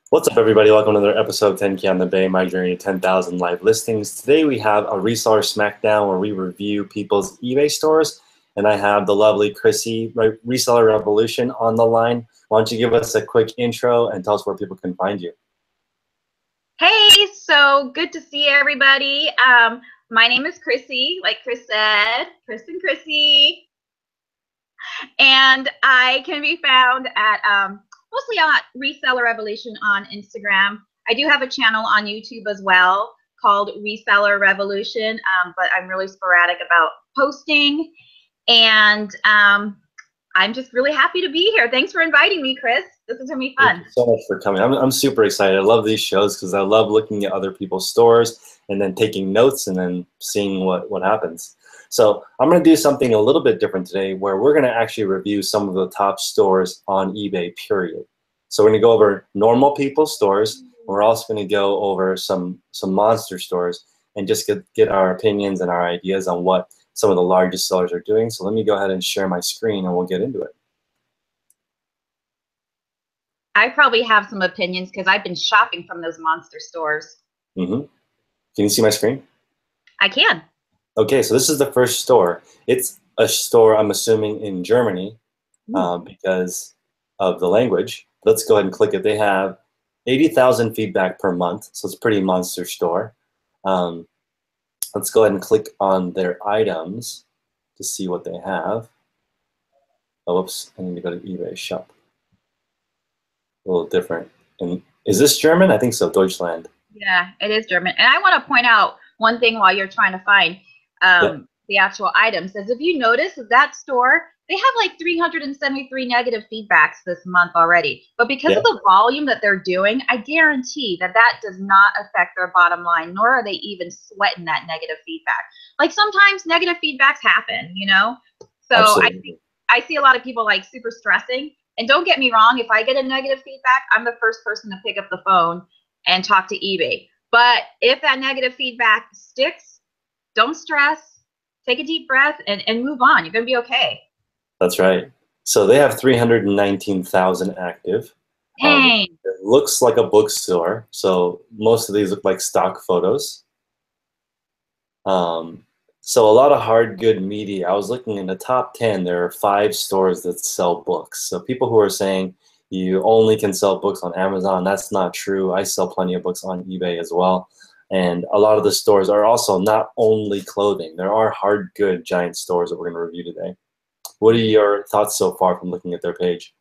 What's up, everybody? Welcome to another episode of 10K on the Bay, my journey to 10,000 live listings. Today we have a Reseller Smackdown where we review people's eBay stores, and I have the lovely Chrissy, Reseller Revolution, on the line. Why don't you give us a quick intro and tell us where people can find you? Hey, so good to see everybody. My name is Chrissy, like Chris said, Chris and Chrissy, and I can be found at mostly on Reseller Revolution on Instagram. I do have a channel on YouTube as well called Reseller Revolution, but I'm really sporadic about posting, and I'm just really happy to be here. Thanks for inviting me, Chris. This is going to be fun. Thank you so much for coming. I'm super excited. I love these shows because I love looking at other people's stores and then taking notes and then seeing what happens. So I'm going to do something a little bit different today where we're going to actually review some of the top stores on eBay, period. So we're going to go over normal people's stores. We're also going to go over some monster stores and just get our opinions and our ideas on what some of the largest sellers are doing. So let me go ahead and share my screen and we'll get into it. I probably have some opinions because I've been shopping from those monster stores. Mm-hmm. Can you see my screen? I can. Okay, so this is the first store. It's a store, I'm assuming, in Germany because of the language. Let's go ahead and click it. They have 80,000 feedback per month, so it's a pretty monster store. Let's go ahead and click on their items to see what they have. Oh, whoops, I need to go to eBay shop. A little different. And is this German? I think so, Deutschland. Yeah, it is German. And I want to point out one thing while you're trying to find the actual items. As if you notice that store, they have like 373 negative feedbacks this month already. But because of the volume that they're doing, I guarantee that does not affect their bottom line, nor are they even sweating that negative feedback. Like sometimes negative feedbacks happen, you know? So Absolutely. I see a lot of people like super stressing. And don't get me wrong, if I get a negative feedback, I'm the first person to pick up the phone and talk to eBay. But if that negative feedback sticks, don't stress, take a deep breath and move on. You're going to be okay. That's right. So they have 319,000 active. Dang. It looks like a bookstore. So most of these look like stock photos. So a lot of hard good media. I was looking in the top 10, there are 5 stores that sell books. So people who are saying you only can sell books on Amazon, that's not true. I sell plenty of books on eBay as well. And a lot of the stores are also not only clothing. There are hard good giant stores that we're going to review today. What are your thoughts so far from looking at their page?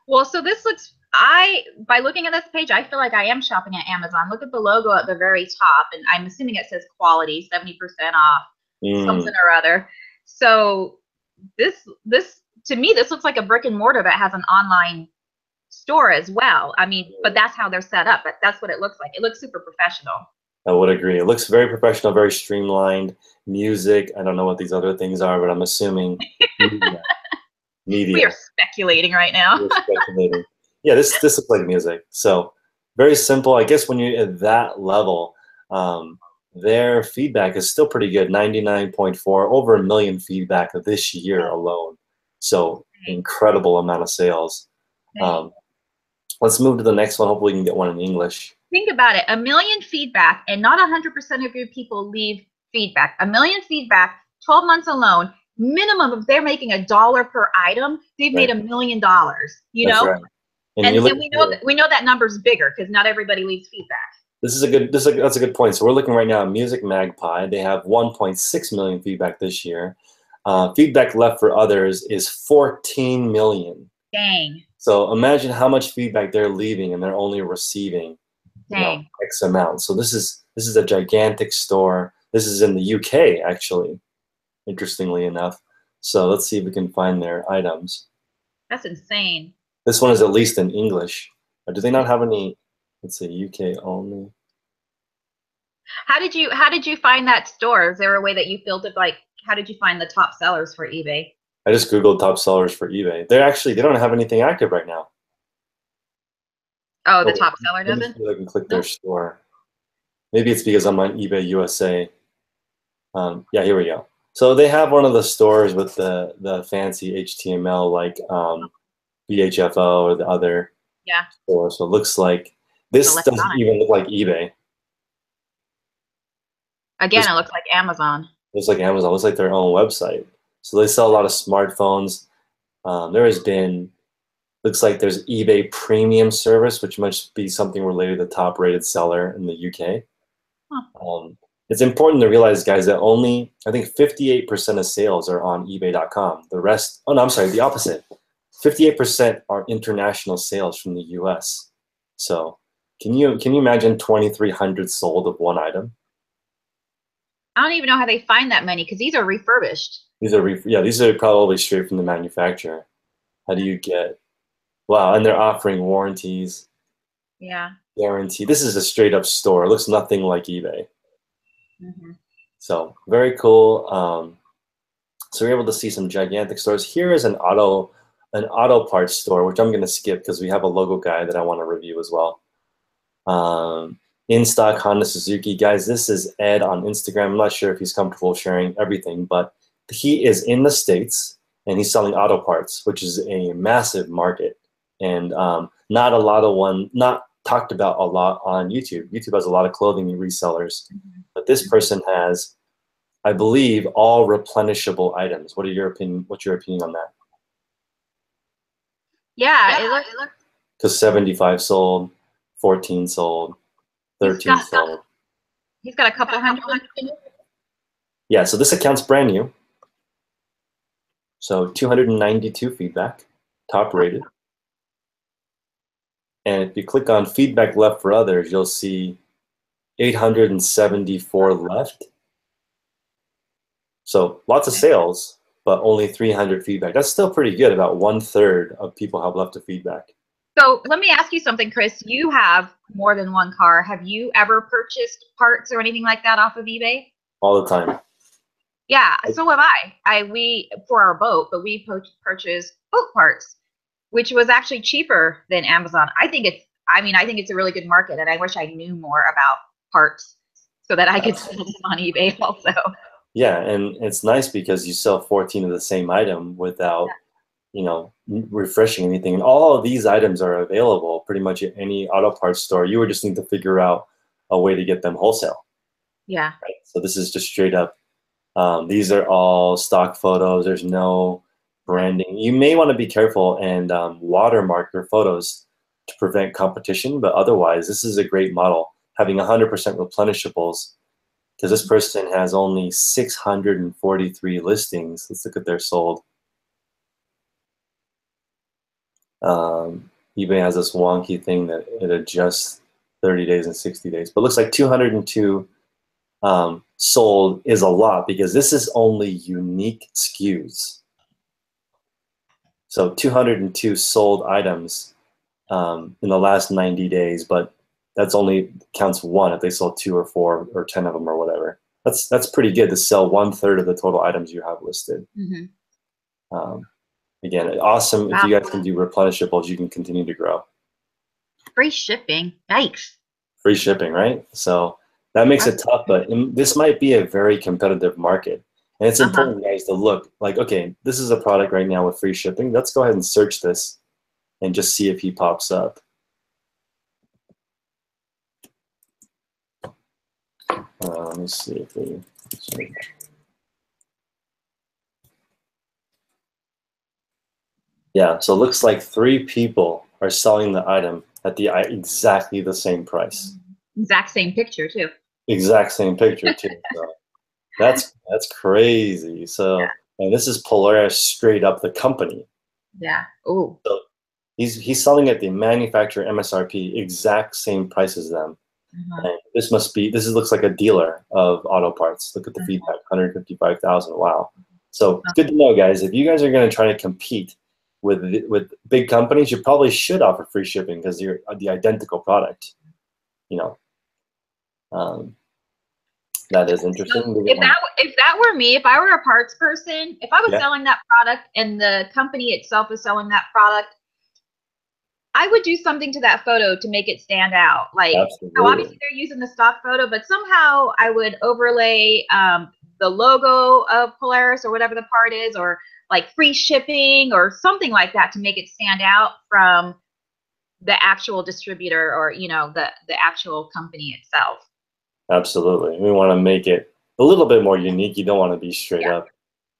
Well, so this looks, by looking at this page, I feel like I am shopping at Amazon. Look at the logo at the very top, and I'm assuming it says quality, 70% off. Something or other. So this to me, this looks like a brick and mortar that has an online store as well. I mean, but that's how they're set up. But that's what it looks like. It looks super professional. I would agree. It looks very professional, very streamlined. Music. I don't know what these other things are, but I'm assuming media. We are speculating right now. We're speculating. Yeah, this looks like music. So very simple. I guess when you're at that level, their feedback is still pretty good, 99.4, over 1 million feedback this year alone. So incredible amount of sales. Let's move to the next one. Hopefully we can get one in English. Think about it, 1 million feedback, and not 100% of your people leave feedback. 1 million feedback, 12 months alone, minimum if they're making $1 per item, they've made $1 million, you know? Right. And we know that number's bigger because not everybody leaves feedback. That's a good point. So we're looking right now at Music Magpie. They have 1.6 million feedback this year. Feedback left for others is 14 million. Dang. So imagine how much feedback they're leaving and they're only receiving X amount. So this is a gigantic store. This is in the UK, actually, interestingly enough. So let's see if we can find their items. That's insane. This one is at least in English. Or do they not have any? Let's say UK only. How did you find that store? Is there a way that you filtered, like, how did you find the top sellers for eBay? I just Googled top sellers for eBay. They don't have anything active right now. Oh, the top seller doesn't? Let me see if I can click their store. Maybe it's because I'm on eBay USA. Yeah, here we go. So they have one of the stores with the fancy HTML like BHFO or the other store. So it looks like This doesn't electronics. even look like eBay. Again, it looks like Amazon. Looks like Amazon. Looks like their own website. So they sell a lot of smartphones. There has been, looks like there's eBay Premium service, which must be something related to the top-rated seller in the UK. Huh. It's important to realize, guys, that only, I think 58% of sales are on eBay.com. The rest, oh no, I'm sorry, the opposite. 58% are international sales from the US. So can you imagine 2,300 sold of one item? I don't even know how they find that many because these are refurbished. These are probably straight from the manufacturer. How do you get, wow, and they're offering warranties. Yeah. Guarantee. This is a straight up store. It looks nothing like eBay. Mm-hmm. So very cool. So we're able to see some gigantic stores. Here is an auto parts store, which I'm going to skip because we have a logo guy that I want to review as well. In stock Honda Suzuki. Guys, this is Ed on Instagram. I'm not sure if he's comfortable sharing everything, but he is in the States and he's selling auto parts, which is a massive market and not talked about a lot on YouTube. YouTube has a lot of clothing resellers, but this person has, I believe, all replenishable items. What's your opinion on that? Yeah, it looks. Because 75 sold, 14 sold, 13 sold. He's got a couple hundred. Yeah, so this account's brand new. So 292 feedback, top rated. And if you click on feedback left for others, you'll see 874 left. So lots of sales, but only 300 feedback. That's still pretty good. About 1/3 of people have left a feedback. So let me ask you something, Chris. You have more than one car. Have you ever purchased parts or anything like that off of eBay? All the time. Yeah, so have I. We for our boat, but we purchased boat parts, which was actually cheaper than Amazon. I think it's a really good market, and I wish I knew more about parts so that I could sell them on eBay also. Yeah, and it's nice because you sell 14 of the same item without, refreshing anything. And all of these items are available pretty much at any auto parts store. You would just need to figure out a way to get them wholesale. Yeah. Right? So this is just straight up. These are all stock photos. There's no branding. You may want to be careful and watermark your photos to prevent competition, but otherwise, this is a great model. Having 100% replenishables, because this person has only 643 listings. Let's look at their sold. eBay has this wonky thing that it adjusts 30 days and 60 days, but it looks like 202 sold is a lot because this is only unique SKUs. So 202 sold items in the last 90 days, but that's only counts one if they sold 2 or 4 or 10 of them or whatever. That's pretty good to sell 1/3 of the total items you have listed. Mm-hmm. Again, awesome. Wow. If you guys can do replenishables, you can continue to grow. Free shipping. Yikes. Free shipping, right? So that makes it tough, but this might be a very competitive market. And it's important, guys, to look like, okay, this is a product right now with free shipping. Let's go ahead and search this and just see if he pops up. Let me see if we search. Yeah, so it looks like 3 people are selling the item at exactly the same price. Exact same picture too. Exact same picture too. So that's crazy. So and this is Polaris straight up the company. Yeah. Oh. So he's selling at the manufacturer MSRP, exact same price as them. And this looks like a dealer of auto parts. Look at the feedback, 155,000. Wow. So it's good to know, guys. If you guys are going to try to compete with big companies, you probably should offer free shipping because you're the identical product. That is interesting. So if that were me, if I were a parts person, if I was selling that product and the company itself is selling that product, I would do something to that photo to make it stand out. Like, obviously they're using the stock photo, but somehow I would overlay the logo of Polaris or whatever the part is, or like free shipping or something like that to make it stand out from the actual distributor or the actual company itself. Absolutely. We want to make it a little bit more unique. You don't want to be straight up.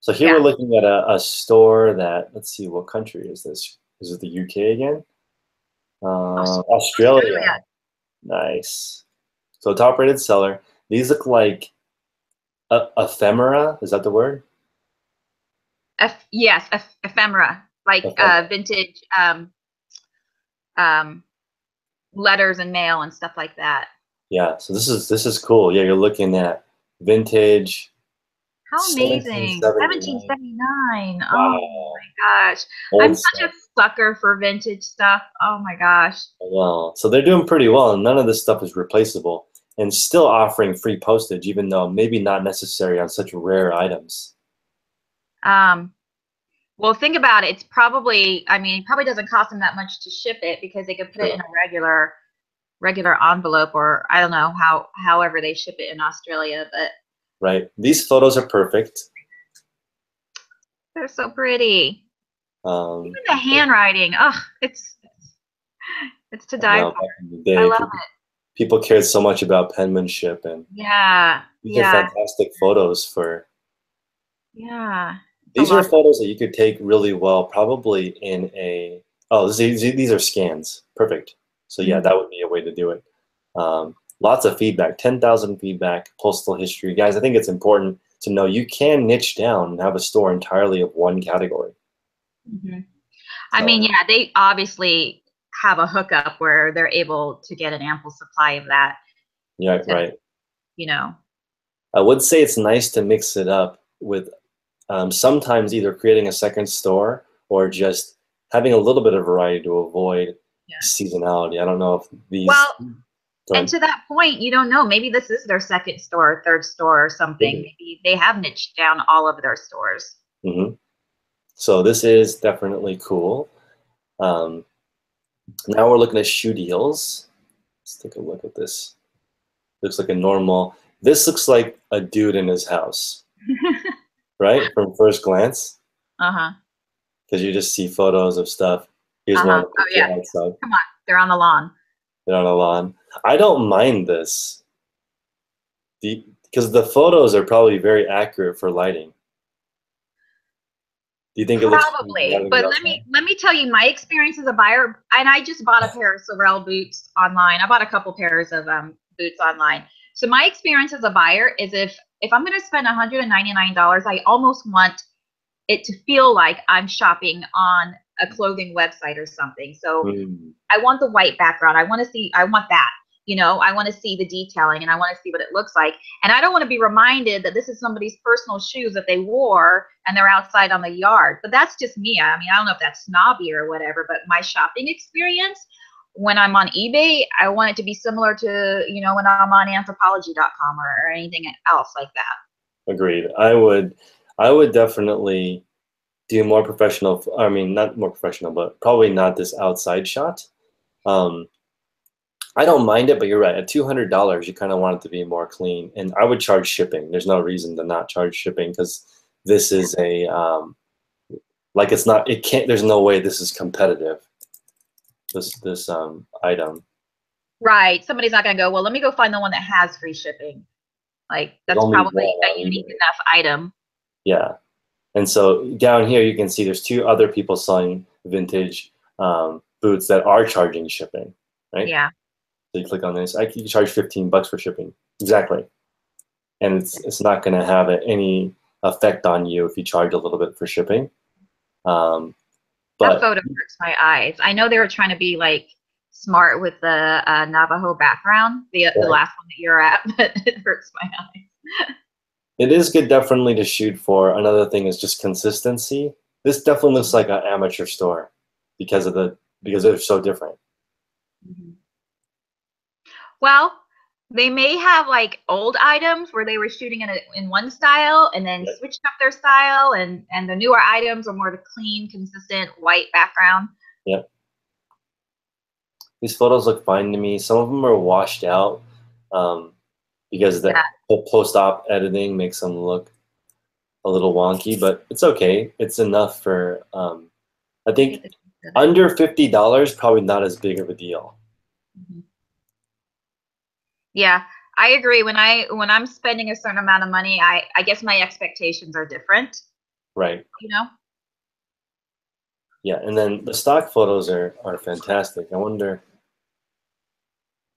So here we're Yeah. looking at a store that, let's see, what country is this? Is it the UK again? Australia. Nice. So top-rated seller. These look like ephemera. Is that the word? Yes, ephemera, like Ephemera. vintage letters and mail and stuff like that. Yeah. So this is cool. Yeah, you're looking at vintage How amazing. 1779. 1779. Oh Wow. my gosh. I'm Old such stuff. a sucker for vintage stuff. Oh my gosh. Well, so they're doing pretty well, and none of this stuff is replaceable, and still offering free postage, even though maybe not necessary on such rare items. Well, think about it. It's probably, I mean, it probably doesn't cost them that much to ship it because they could put it in a regular envelope, or I don't know however they ship it in Australia, but Right. These photos are perfect. they're so pretty. Even Um, the handwriting, oh, it's to die now, for. back in the I day, love it. people cared so much about penmanship, and Yeah, these are yeah, fantastic photos for. yeah. It's a These are lot. photos that you could take really well, probably in a. Oh, these are scans. Perfect. So yeah, that would be a way to do it. Lots of feedback, 10,000 feedback, postal history. Guys, I think it's important to know you can niche down and have a store entirely of one category. I mean, So, yeah, they obviously have a hookup where they're able to get an ample supply of that. yeah, To, right. you know. I would say it's nice to mix it up with sometimes either creating a second store or just having a little bit of variety to avoid seasonality. I don't know if these. Well, and to that point, you don't know. Maybe this is their second store, or third store, or something. Maybe they have niched down all of their stores. So this is definitely cool. Now we're looking at shoe deals. Let's take a look at this. Looks like a normal. This looks like a dude in his house, right? From first glance, because you just see photos of stuff. Here's one Oh picture yeah. outside. Come on, they're on the lawn. They're on a lawn. I don't mind this, because the photos are probably very accurate for lighting. Do you think it looks crazy Probably, having it but outside? let me tell you my experience as a buyer. And I just bought a pair of Sorel boots online. I bought a couple pairs of boots online. So my experience as a buyer is if I'm going to spend $199, I almost want it to feel like I'm shopping on a clothing website or something. So I want the white background. I want that. I want to see the detailing and I want to see what it looks like. And I don't want to be reminded that this is somebody's personal shoes that they wore and they're outside on the yard. But that's just me. I mean, I don't know if that's snobby or whatever, but my shopping experience when I'm on eBay, I want it to be similar to, when I'm on anthropology.com or anything else like that. Agreed. I would definitely do more professional. I mean, not more professional, but probably not this outside shot. I don't mind it, but you're right. At $200, you kind of want it to be more clean, and I would charge shipping. There's no reason to not charge shipping because this is a like it's not. It can't. There's no way this is competitive. This item. Right. Somebody's not going to go, well, let me go find the one that has free shipping. Like, that's probably a unique enough item. Yeah. And so down here, you can see there's two other people selling vintage boots that are charging shipping, right? Yeah. So you click on this. You can charge $15 for shipping. Exactly. And it's not going to have any effect on you if you charge a little bit for shipping. But that photo hurts my eyes. I know they were trying to be like smart with the Navajo background, the last one that you're at, but it hurts my eyes. It is good definitely to shoot for. Another thing is just consistency. This definitely looks like an amateur store because they're so different. Well, they may have like old items where they were shooting in one style and then switched up their style, and the newer items are more the clean, consistent white background. Yeah. These photos look fine to me. Some of them are washed out because the post-op editing makes them look a little wonky, but it's okay. It's enough for, I think Under $50, probably not as big of a deal. Mm-hmm. Yeah, I agree. When I'm spending a certain amount of money, I guess my expectations are different. Right. You know? Yeah, and then the stock photos are fantastic. I wonder.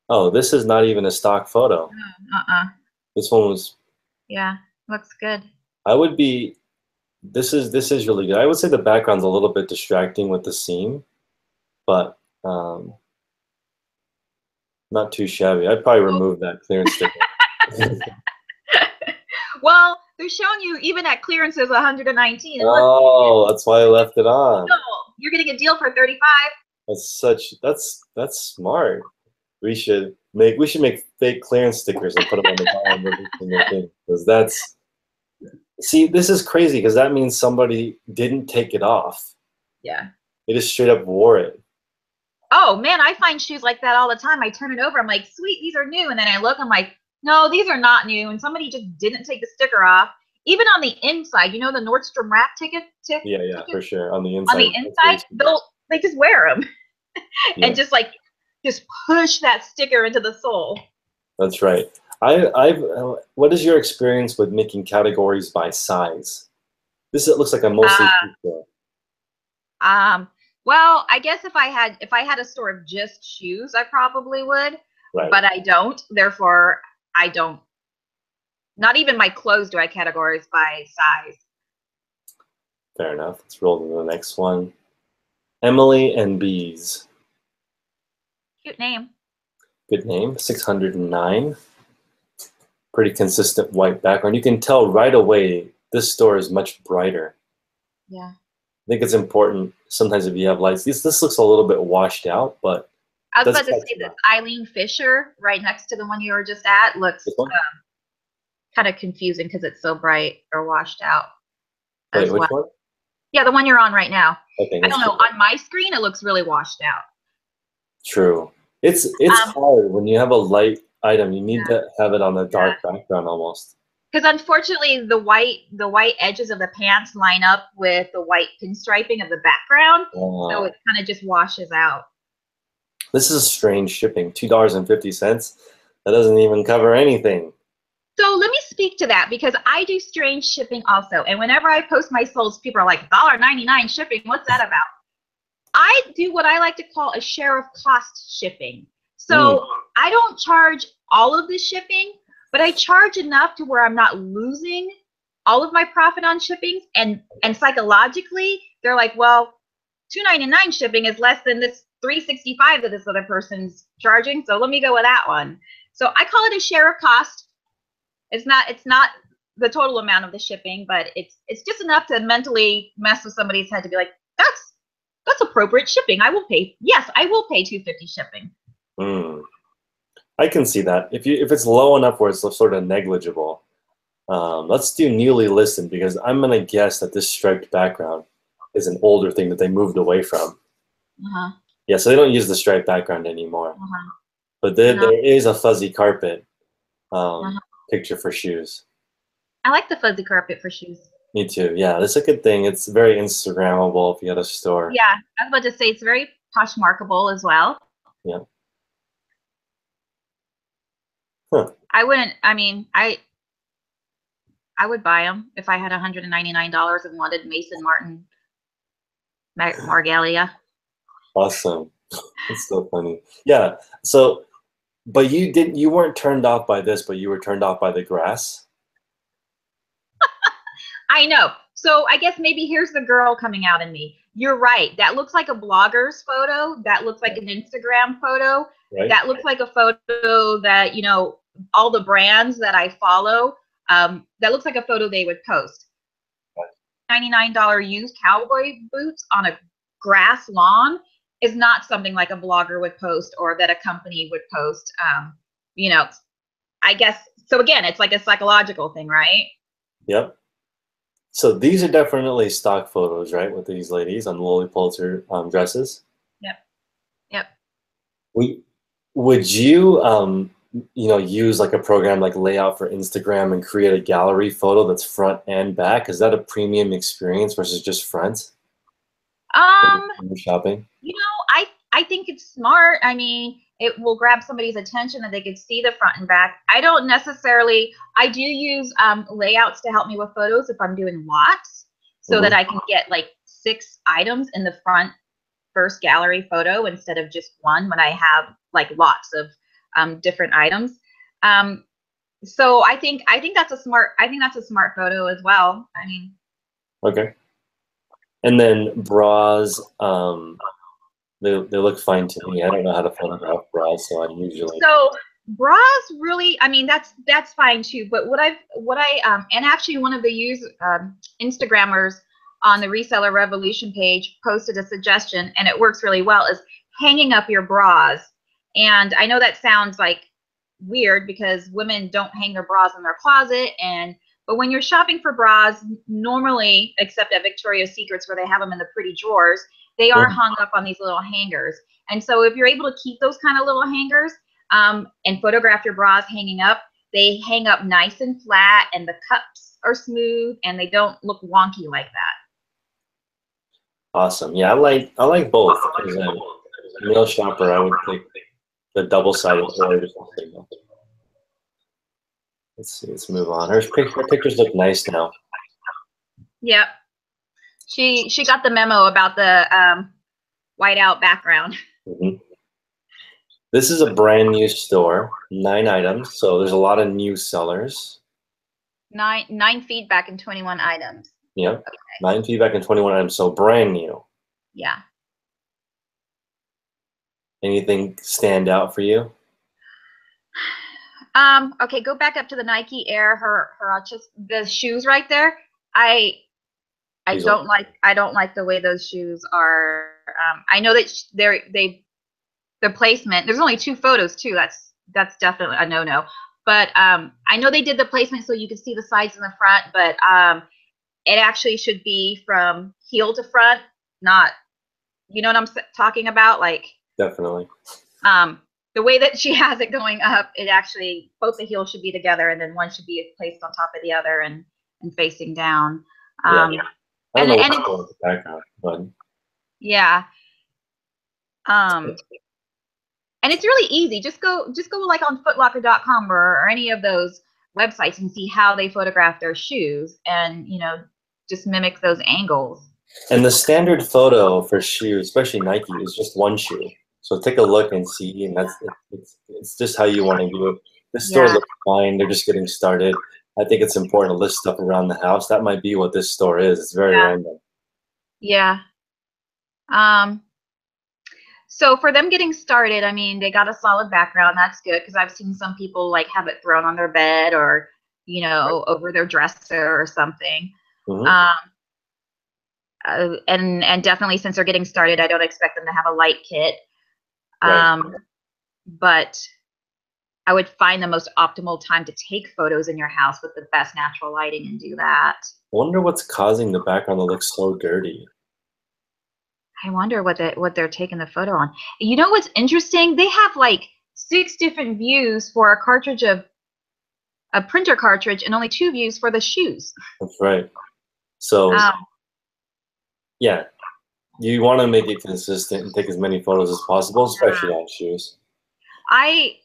Oh, this is not even a stock photo. This one was. Yeah, looks good. I would be. This is really good. I would say the background's a little bit distracting with the seam, but not too shabby. I'd probably remove that clearance sticker. Well, they're showing you even at clearance is 119. Oh, that's why I left it on. You're getting a deal for 35. That's smart. We should make fake clearance stickers and put them on the bottom of every single thing, because see, this is crazy, because that means somebody didn't take it off. Yeah. They just straight up wore it. Oh man, I find shoes like that all the time. I turn it over, I'm like, sweet, these are new, and then I look, I'm like, no, these are not new, and somebody just didn't take the sticker off. Even on the inside, you know, the Nordstrom Rack ticket. Yeah, for sure. On the inside. On the inside, they just wear them, and just push that sticker into the sole. That's right. What is your experience with making categories by size? It looks like a mostly shoe store. Well, I guess if I had a store of just shoes, I probably would. Right. But I don't. Therefore, I don't. Not even my clothes do I categorize by size. Fair enough. Let's roll to the next one. Emily and Bees. Cute name. Good name. 609. Pretty consistent white background. You can tell right away this store is much brighter. Yeah. I think it's important sometimes if you have lights. This looks a little bit washed out, but I was about to say this Eileen Fisher right next to the one you were just at looks kind of confusing because it's so bright or washed out. Wait, which one? Yeah, the one you're on right now. Okay, I don't know. On my screen, it looks really washed out. True. It's hard when you have a light item. You need to have it on a dark background almost. Because unfortunately, the white edges of the pants line up with the white pinstriping of the background, so it kind of just washes out. This is strange shipping. $2.50. That doesn't even cover anything. So let me speak to that, because I do strange shipping also. And whenever I post my soles, people are like, $1.99 shipping. What's that about? I do what I like to call a share of cost shipping. So I don't charge all of the shipping, but I charge enough to where I'm not losing all of my profit on shipping. And psychologically, they're like, well, $2.99 shipping is less than this $3.65 that this other person's charging. So let me go with that one. So I call it a share of cost. It's not the total amount of the shipping, but it's just enough to mentally mess with somebody's head to be like, that's appropriate shipping. I will pay. Yes, I will pay $2.50 shipping. I can see that. If it's low enough where it's sort of negligible. Let's do newly listed, because I'm gonna guess that this striped background is an older thing that they moved away from. Yeah, so they don't use the striped background anymore. But there is a fuzzy carpet picture for shoes. I like the fuzzy carpet for shoes. Me too. Yeah, that's a good thing. It's very Instagrammable if you had a store. Yeah, I was about to say it's very Poshmarkable as well. Yeah. I wouldn't. I mean, I would buy them if I had $199 and wanted Mason Martin Margalia. Awesome. That's so funny. Yeah. So, but you weren't turned off by this, but you were turned off by the grass. I know. So I guess maybe here's the girl coming out in me. You're right. That looks like a blogger's photo. That looks like an Instagram photo. Right. That looks like a photo that, you know, all the brands that I follow, that looks like a photo they would post. $99 used cowboy boots on a grass lawn is not something like a blogger would post or that a company would post. You know, I guess, so again, it's like a psychological thing, right? Yep. So these are definitely stock photos, right, with these ladies on Lily Pulitzer dresses? Yep. Yep. Would you, you know, use like a program like Layout for Instagram and create a gallery photo that's front and back? Is that a premium experience versus just front? when you're shopping? You know, I think it's smart. I mean, it will grab somebody's attention that they could see the front and back. I don't necessarily, I do use layouts to help me with photos if I'm doing lots, so that I can get like 6 items in the front first gallery photo instead of just one when I have like lots of different items. So I think that's a smart photo as well. I mean, Okay. And then bras, they look fine to me. I don't know how to photograph bras, so I usually. So bras really, I mean, that's fine too. But what I and actually one of the Instagrammers on the Reseller Revolution page posted a suggestion, and it works really well, is hanging up your bras. And I know that sounds like weird because women don't hang their bras in their closet, but when you're shopping for bras, normally, except at Victoria's Secrets where they have them in the pretty drawers, they are hung up on these little hangers. And so if you're able to keep those kind of little hangers and photograph your bras hanging up, they hang up nice and flat, and the cups are smooth, and they don't look wonky like that. Awesome. Yeah, I like both. As a male shopper, I would pick the double-sided board or something. Let's see. Let's move on. Her pictures look nice now. Yep. She got the memo about the whiteout background. This is a brand new store, 9 items, so there's a lot of new sellers. 9 feedback and 21 items. Yep. Okay. 9 feedback and 21 items, so brand new. Yeah. Anything stand out for you? Okay, go back up to the Nike Air. Just the shoes right there. I don't like the way those shoes are. I know that the placement. There's only 2 photos too. That's definitely a no-no. But I know they did the placement so you can see the sides and the front. But it actually should be from heel to front, not. You know what I'm talking about? Like. Definitely. The way that she has it going up, it actually, both the heels should be together, and then one should be placed on top of the other and facing down. I don't know what's going on the background, but yeah. And it's really easy. Just go like on footlocker.com or any of those websites and see how they photograph their shoes, and just mimic those angles. And the standard photo for shoes, especially Nike, is just one shoe. So take a look and see, and it's just how you want to do it. This store looks fine. They're just getting started. I think it's important to list stuff around the house. That might be what this store is. It's very random. Yeah. So for them getting started, I mean, they got a solid background. That's good, because I've seen some people like have it thrown on their bed or over their dresser or something. And definitely, since they're getting started, I don't expect them to have a light kit. But I would find the most optimal time to take photos in your house with the best natural lighting and do that. I wonder what's causing the background to look so dirty. I wonder what they're taking the photo on. You know what's interesting? They have like 6 different views for a printer cartridge and only 2 views for the shoes. That's right. So yeah, you want to make it consistent and take as many photos as possible, especially on shoes.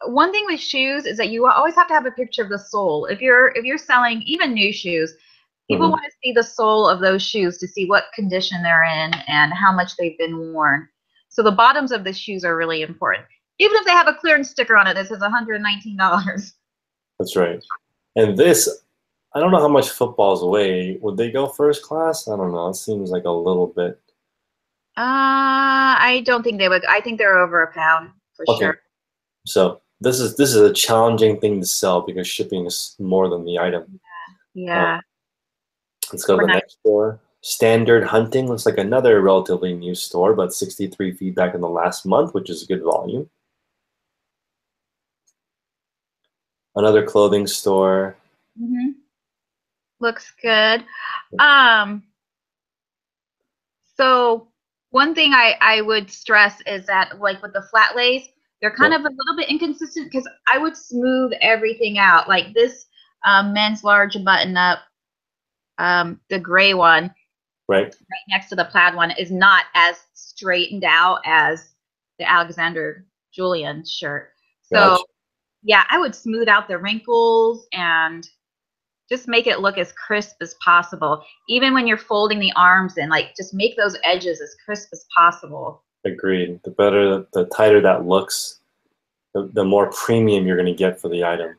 One thing with shoes is that you always have to have a picture of the sole. If you're selling even new shoes, people want to see the sole of those shoes to see what condition they're in and how much they've been worn. So the bottoms of the shoes are really important. Even if they have a clearance sticker on it that says $119. That's right. And this, I don't know how much footballs weigh. Would they go first class? I don't know. It seems like a little bit. I don't think they would. I think they're over a pound for sure. So this is a challenging thing to sell because shipping is more than the item. Yeah. Let's go to the next store. Standard Hunting looks like another relatively new store, but 63 feedback in the last month, which is a good volume. Another clothing store. Looks good. So one thing I would stress is that, like with the flat lays, they're kind of a little bit inconsistent, because I would smooth everything out. Like this men's large button up, the gray one, Right. next to the plaid one is not as straightened out as the Alexander Julian shirt. So Gotcha. yeah, I would smooth out the wrinkles and just make it look as crisp as possible. Even when you're folding the arms in, like just make those edges as crisp as possible. Agreed. The better, the tighter that looks, the more premium you're going to get for the item.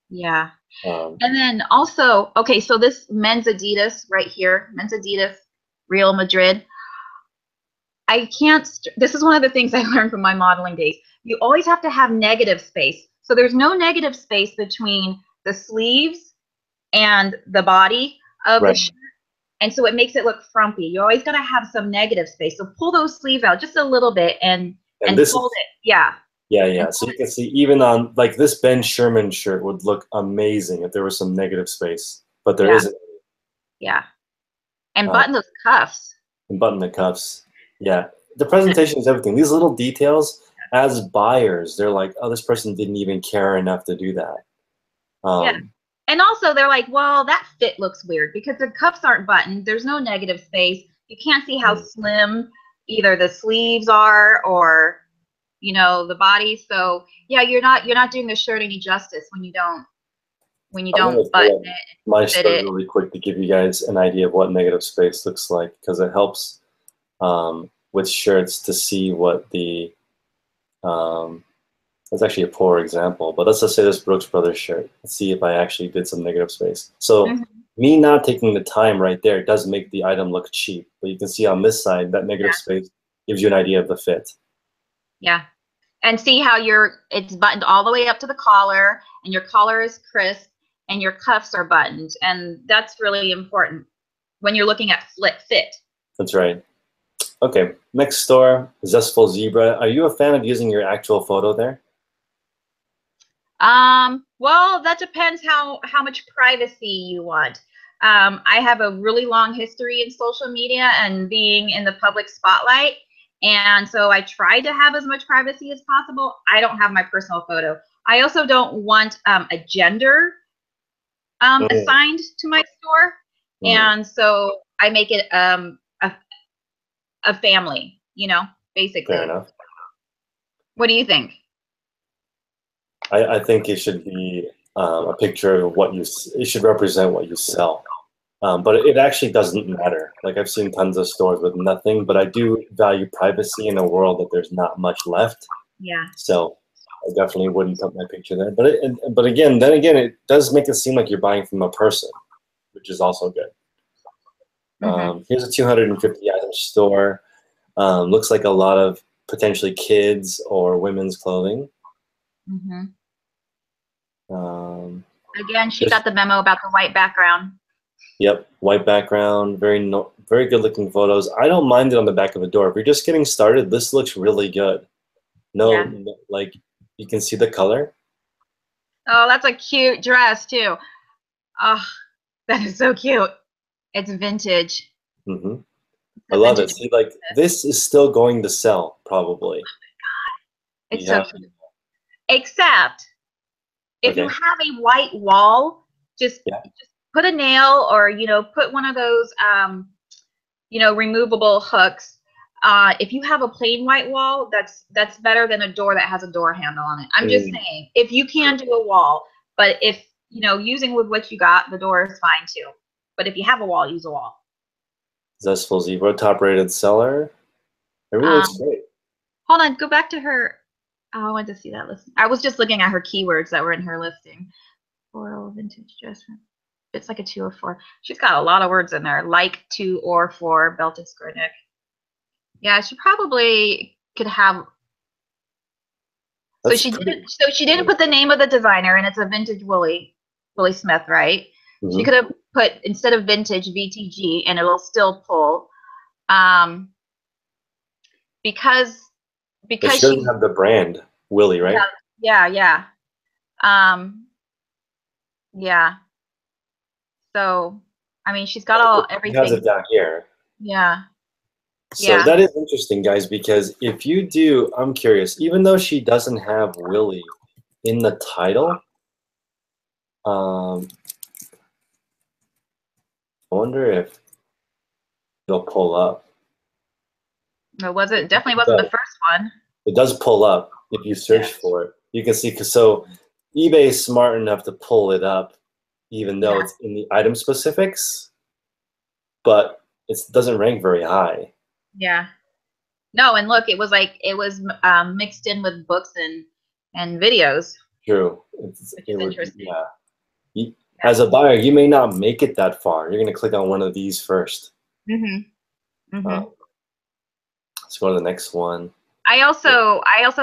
Yeah. And then also, okay, so this men's Adidas right here, men's Adidas Real Madrid. I can't, this is one of the things I learned from my modeling days. You always have to have negative space. So there's no negative space between the sleeves and the body of the shirt. And so it makes it look frumpy. You're always going to have some negative space. So pull those sleeves out just a little bit and fold it. Yeah. Yeah, yeah. So you can see even on like this Ben Sherman shirt would look amazing if there was some negative space, but there isn't. Yeah. And button those cuffs. And button the cuffs. Yeah. The presentation is everything. These little details, as buyers, they're like, oh, this person didn't even care enough to do that. Yeah. And also they're like, well, that fit looks weird because the cuffs aren't buttoned. There's no negative space. You can't see how slim either the sleeves are or, you know, the body. So yeah, you're not doing the shirt any justice when you don't button it. My story really quick to give you guys an idea of what negative space looks like, because it helps with shirts to see what the that's actually a poor example, but let's just say this Brooks Brothers shirt. Let's see if I actually did some negative space. So me not taking the time right there does make the item look cheap, but you can see on this side that negative space gives you an idea of the fit. Yeah. And see how it's buttoned all the way up to the collar, and your collar is crisp, and your cuffs are buttoned. And that's really important when you're looking at fit. That's right. Okay, next store, Zestful Zebra. Are you a fan of using your actual photo there? Well, that depends how much privacy you want. I have a really long history in social media and being in the public spotlight. And so I try to have as much privacy as possible. I don't have my personal photo. I also don't want a gender assigned to my store. And so I make it a family, you know, basically. Fair enough. What do you think? I think it should be a picture of what it should represent what you sell. But it actually doesn't matter. Like I've seen tons of stores with nothing, but I do value privacy in a world that there's not much left. Yeah. So I definitely wouldn't put my picture there. But again, it does make it seem like you're buying from a person, which is also good. Here's a 250 item store. Looks like a lot of potentially kids or women's clothing. Again, she got the memo about the white background. Yep, white background, very good looking photos. I don't mind it on the back of the door. If you're just getting started, this looks really good. Like you can see the color. Oh, that's a cute dress too. Oh, that is so cute. It's vintage. I love it. See, like this is still going to sell probably. Oh my God. It's so cute. Except if you have a white wall, just put a nail or, you know, put one of those, you know, removable hooks. If you have a plain white wall, that's better than a door that has a door handle on it. I'm just saying, if you can do a wall, but if, you know, using with what you got, the door is fine too. But if you have a wall, use a wall. Zestful Zebra, top rated seller. It really looks great. Hold on, go back to her. Oh, I wanted to see that listing. I was just looking at her keywords that were in her listing. Floral vintage dress. It's like a 2 or 4. She's got a lot of words in there. Like 2 or 4 belted square neck. Yeah, she probably could have. So she didn't put the name of the designer, and it's a vintage Willie Smith, right? She could have put, instead of vintage, VTG, and it'll still pull. Because she doesn't have the brand Willie, right? Yeah. Yeah. So, I mean, she's got everything. She has it down here. Yeah. So that is interesting, guys, because if you do, I'm curious, even though she doesn't have Willie in the title, I wonder if it'll pull up. It wasn't, definitely wasn't the first one. It does pull up if you search for it. You can see, so eBay is smart enough to pull it up, even though it's in the item specifics, but it doesn't rank very high. Yeah. No, and look, it was mixed in with books and videos. True. Which is interesting. Yeah. As a buyer, you may not make it that far. You're going to click on one of these first. Let's go to the next one. I also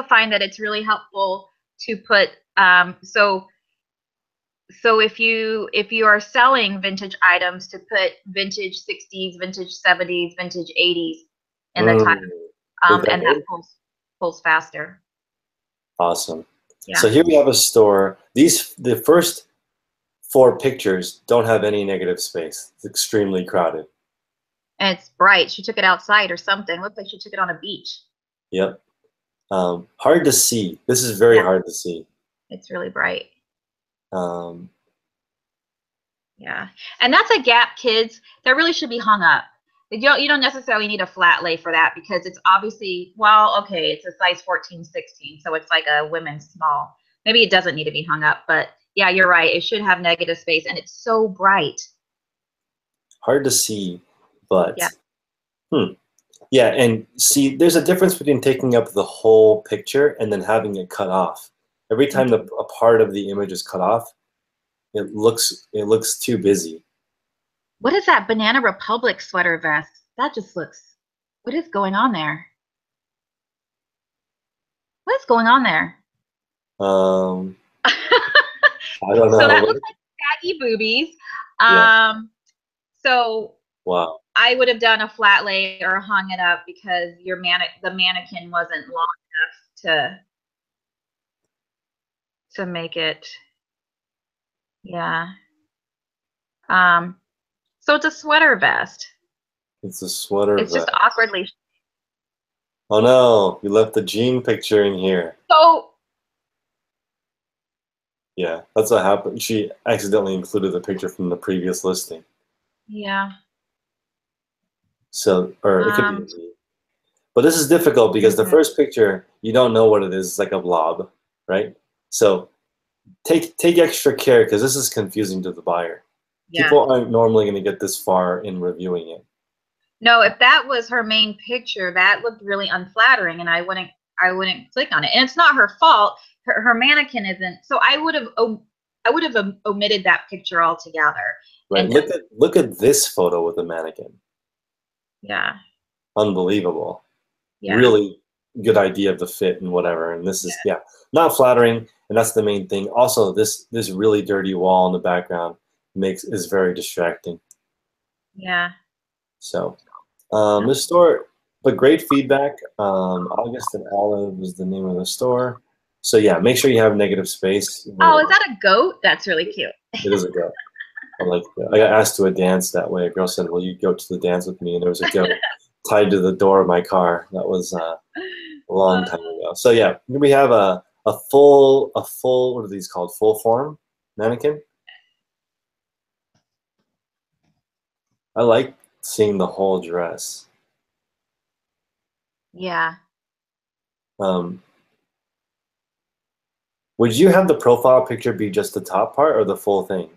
find that it's really helpful to put so if you are selling vintage items, to put vintage 60s, vintage 70s, vintage 80s in the title, and that pulls faster. Awesome. Yeah. So here we have a store. The first 4 pictures don't have any negative space. It's extremely crowded. And it's bright. She took it outside or something. Looks like she took it on a beach. Yep. Hard to see. This is very hard to see. It's really bright. Yeah. And that's a gap, kids. That really should be hung up. You don't necessarily need a flat lay for that, because it's obviously, well, okay, it's a size 14, 16, so it's like a women's small. Maybe it doesn't need to be hung up, but yeah, you're right. It should have negative space, and it's so bright. Hard to see, but yeah, and see, there's a difference between taking up the whole picture and then having it cut off. Every time a part of the image is cut off, it looks too busy. What is that Banana Republic sweater vest? That just looks, what is going on there? What is going on there? I don't know. So that looks like baggy boobies. So wow. I would have done a flat lay or hung it up, because the mannequin wasn't long enough to make it. Yeah. So it's a sweater vest. It's a sweater vest. It's just awkwardly. Oh no, you left the jean picture in here. So. Yeah, that's what happened. She accidentally included the picture from the previous listing. Yeah. So, or it could be. But this is difficult because the first picture, you don't know what it is. It's like a blob, right? So take extra care, because this is confusing to the buyer. Yeah. People aren't normally going to get this far in reviewing it. No, if that was her main picture, that looked really unflattering, and I wouldn't click on it. And it's not her fault. Her mannequin isn't. So I would have omitted that picture altogether. Right. And look at this photo with the mannequin. Yeah. Unbelievable. Yeah. Really good idea of the fit and whatever. And this is not flattering, and that's the main thing. Also, this really dirty wall in the background is very distracting. Yeah. So this store, but great feedback. August and Olive was the name of the store. So yeah, make sure you have negative space. Oh, is that a goat? That's really cute. It is a goat. I got asked to a dance that way. A girl said, "Will you go to the dance with me?" And there was a goat tied to the door of my car. That was a long time ago. So yeah, we have a full, what are these called? Full form mannequin. I like seeing the whole dress. Yeah. Would you have the profile picture be just the top part or the full thing?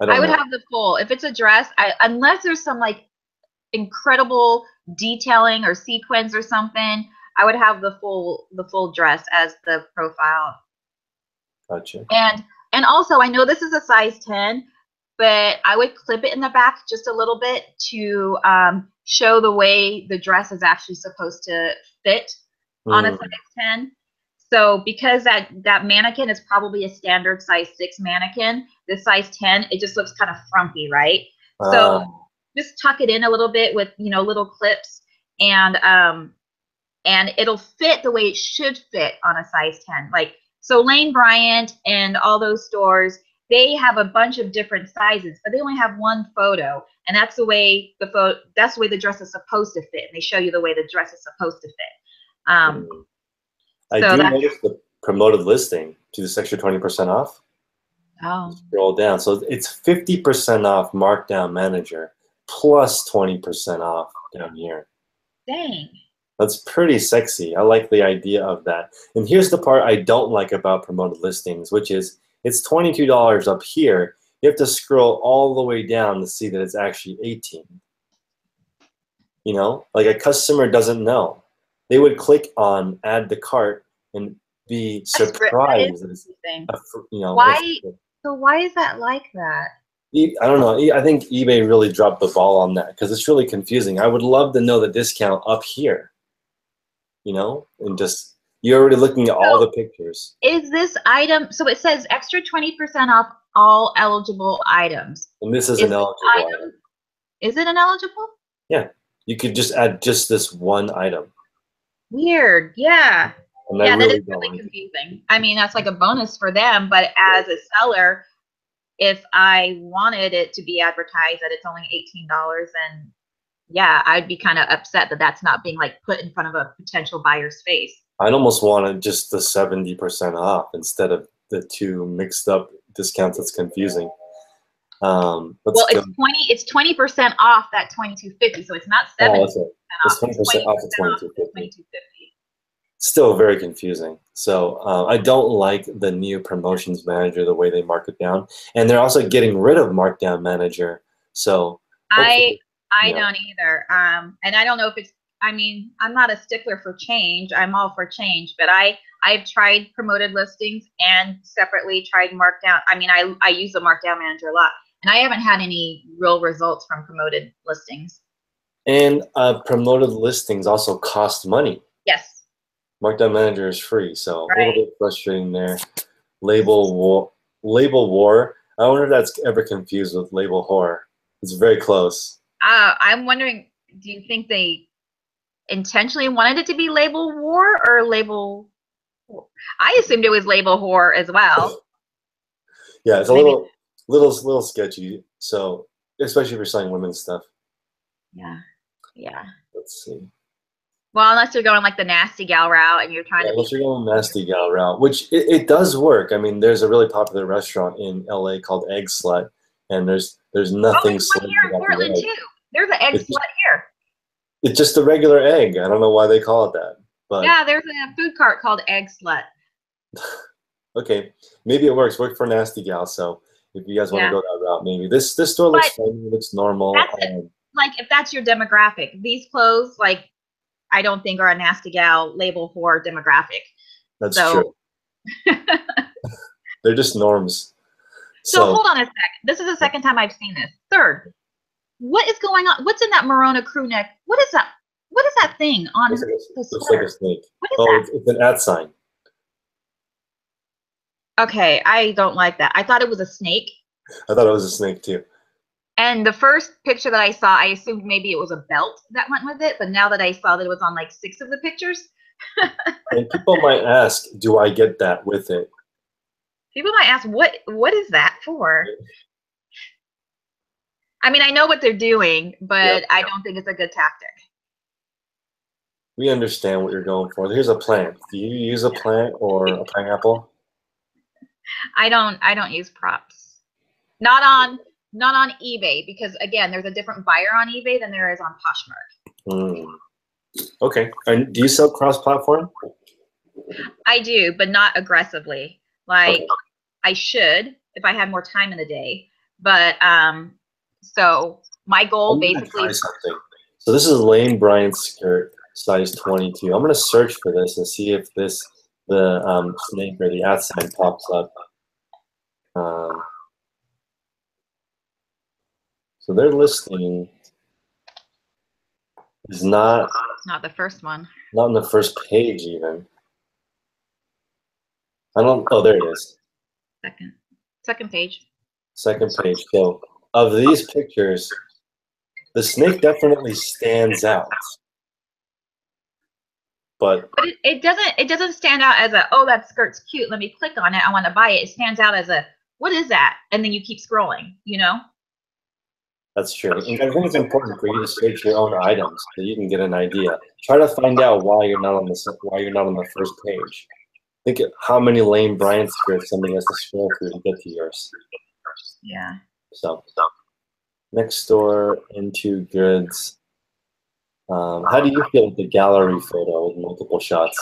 I would have the full. If it's a dress, unless there's some like incredible detailing or sequins or something, I would have the full dress as the profile. Gotcha. And also, I know this is a size 10, but I would clip it in the back just a little bit to show the way the dress is actually supposed to fit on a size 10. So because that mannequin is probably a standard size 6 mannequin, this size 10, it just looks kind of frumpy, right? So just tuck it in a little bit with, little clips, and it'll fit the way it should fit on a size 10. Like, so Lane Bryant and all those stores, they have a bunch of different sizes, but they only have one photo, and that's the way the dress is supposed to fit. And they show you the way the dress is supposed to fit. I do notice the promoted listing to this extra 20% off. Oh. Scroll down. So it's 50% off Markdown Manager. plus 20% off down here. Dang. That's pretty sexy. I like the idea of that. And here's the part I don't like about promoted listings, which is it's $22 up here. You have to scroll all the way down to see that it's actually 18. You know, like a customer doesn't know. They would click on add to cart and be surprised. You know, why? So why is that like that? I don't know. I think eBay really dropped the ball on that because it's really confusing. I would love to know the discount up here. You know, and just you're already looking at all the pictures. Is this item? So it says extra 20% off all eligible items. And this is an eligible item. Is it an eligible? Yeah, you could just add just this one item. Weird. Yeah. Yeah, that is really confusing. I mean, that's like a bonus for them, but as a seller, if I wanted it to be advertised that it's only $18, then yeah, I'd be kind of upset that that's not being like put in front of a potential buyer's face. I'd almost want just the 70% off instead of the two mixed up discounts. That's confusing. Well, it's 20% off that $22.50, so it's not 70%. It's 20% off the $22.50. Still very confusing. So I don't like the new promotions manager, the way they mark it down, and they're also getting rid of Markdown Manager. So I don't either. And I don't know if it's. I mean, I'm not a stickler for change. I'm all for change, but I've tried promoted listings and separately tried Markdown. I mean, I use the Markdown Manager a lot, and I haven't had any real results from promoted listings. And promoted listings also cost money. Yes. Markdown Manager is free, so a little bit frustrating there. Label war. I wonder if that's ever confused with label whore. It's very close. I'm wondering, do you think they intentionally wanted it to be label war or label? I assumed it was label whore as well. Yeah, it's a little sketchy. So especially if you're selling women's stuff. Yeah. Let's see. Well, unless you're going like the nasty gal route and you're trying to. Unless you're going nasty gal route, which it does work. I mean, there's a really popular restaurant in LA called Egg Slut, and there's nothing. There's one here in Portland too. There's an Egg Slut here. It's just a regular egg. I don't know why they call it that, but yeah, there's a food cart called Egg Slut. Okay, maybe it works. Worked for nasty gal. So if you guys want to go that route, maybe this store looks fun. It looks normal. Like if that's your demographic, these clothes like. I don't think are a nasty gal label for demographic. That's true. They're just norms. So hold on a sec. This is the second time I've seen this. Third, what is going on? What's in that Morona crew neck? What is that? What is that thing on the looks like a snake. What is that? It's an @ sign. Okay, I don't like that. I thought it was a snake. I thought it was a snake too. And the first picture that I saw, I assumed maybe it was a belt that went with it. But now that I saw that it was on like 6 of the pictures. And people might ask, do I get that with it? People might ask, what is that for? I mean, I know what they're doing, but I don't think it's a good tactic. We understand what you're going for. Here's a plant. Do you use a plant or a pineapple? I don't use props. Not on eBay, because again, there's a different buyer on eBay than there is on Poshmark. Okay. And do you sell cross-platform? I do, but not aggressively. Like I should if I had more time in the day. But so my goal basically. So this is Lane Bryant's skirt, size 22. I'm gonna search for this and see if the snake or the @ sign pops up. So their listing is not the first one. Not on the first page even. Oh, there it is. Second page. Second page. So of these pictures, the snake definitely stands out. But it doesn't stand out as a, oh, that skirt's cute, let me click on it, I want to buy it. It stands out as a, what is that? And then you keep scrolling, you know? That's true. And I think it's important for you to search your own items so you can get an idea. Try to find out why you're not on the first page. Think of how many Lane Bryant skirts somebody has to scroll through to get to yours. Yeah. So Next store, into goods. How do you feel with the gallery photo with multiple shots?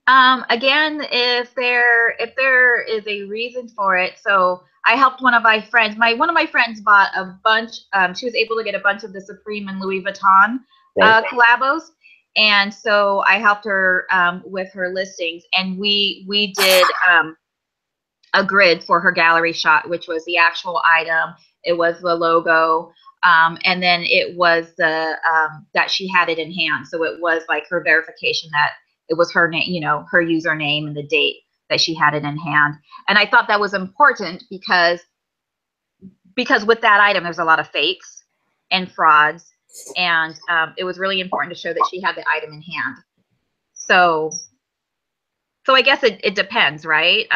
Again, if there is a reason for it, so I helped one of my friends. One of my friends bought a bunch. She was able to get a bunch of the Supreme and Louis Vuitton collabos, and so I helped her with her listings, and we did a grid for her gallery shot, which was the actual item. It was the logo. And then it was the that she had it in hand. So it was like her verification that it was her name, you know, her username and the date that she had it in hand. And I thought that was important because with that item, there's a lot of fakes and frauds. And it was really important to show that she had the item in hand. So I guess it depends, right?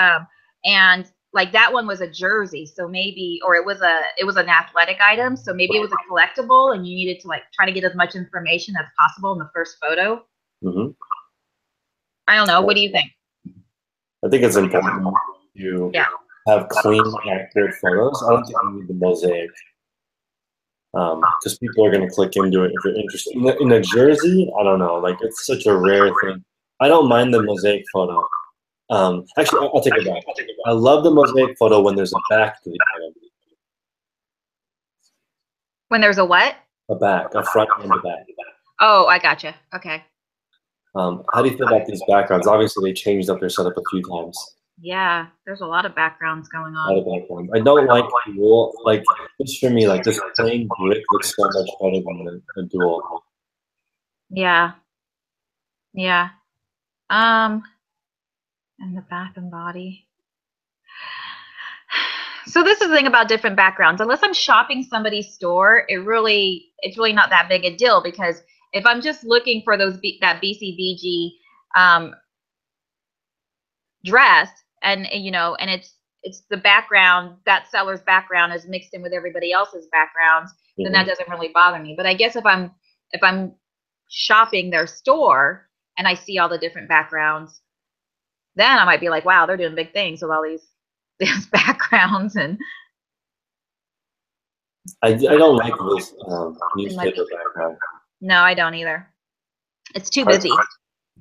And like that one was a jersey, so maybe, or it was an athletic item, so maybe it was a collectible, and you needed to like try to get as much information as possible in the first photo. Mm-hmm. I don't know. What do you think? I think it's important to have clean, accurate photos. I don't think you need the mosaic, because people are going to click into it if they're interested. In a jersey, I don't know. Like it's such a rare thing. I don't mind the mosaic photo. Actually, I'll take it back. I love the mosaic photo when there's a back to the item. When there's a what? A back, a front and a back. Oh, I gotcha. Okay. How do you feel about these backgrounds? Obviously, they changed up their setup a few times. Yeah, there's a lot of backgrounds going on. A lot of backgrounds. I don't like dual. Like, just for me, like this plain brick looks so much better than a dual. Yeah. Yeah. And the back and body. So this is the thing about different backgrounds. Unless I'm shopping somebody's store, it's really not that big a deal, because if I'm just looking for that BCBG dress, and you know, and it's the background, that seller's background is mixed in with everybody else's backgrounds, then that doesn't really bother me. But I guess if I'm shopping their store and I see all the different backgrounds, then I might be like, wow, they're doing big things with all these backgrounds. And I don't like this newspaper background. No, I don't either. It's too busy.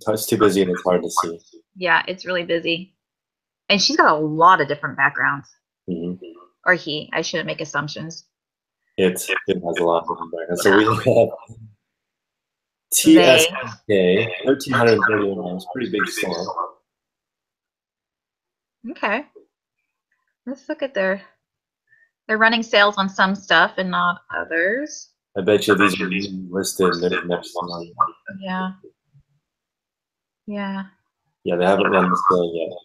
It's too busy and it's hard to see. Yeah, it's really busy. And she's got a lot of different backgrounds. Mm-hmm. Or he. I shouldn't make assumptions. It has a lot of different backgrounds. So we have TSK, 1,331 miles, pretty big store. Okay. Let's look at they're running sales on some stuff and not others. I bet you these are listed their next month. Yeah. Yeah. Yeah, they haven't run the sale yet.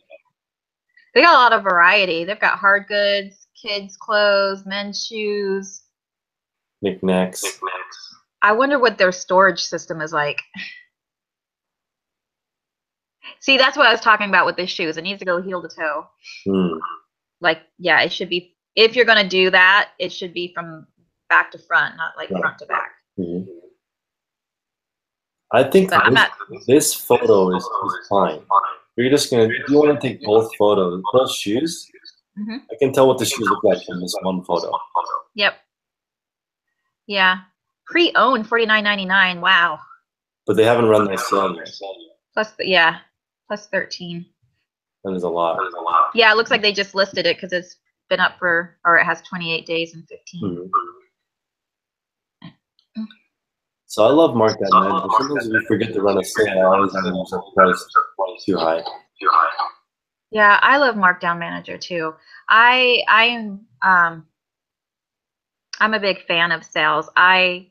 They got a lot of variety. They've got hard goods, kids' clothes, men's shoes. Knickknacks. I wonder what their storage system is like. See, that's what I was talking about with the shoes. It needs to go heel to toe. Like, yeah, it should be, if you're going to do that, it should be from back to front, not like front to back. Mm-hmm. I think this photo is fine. You're just going to, if you want to take both photos, both shoes, I can tell what the shoes look like from this one photo. Yep. Yeah. Pre-owned, $49.99. Wow. But they haven't run their sale yet. Plus 13. That is a lot. Yeah, it looks like they just listed it because it's been up for, or it has 28 days and 15. So I love Markdown Manager. Sometimes if we forget to run a sale, I always have the price too high. Yeah, I love Markdown Manager too. I'm a big fan of sales. I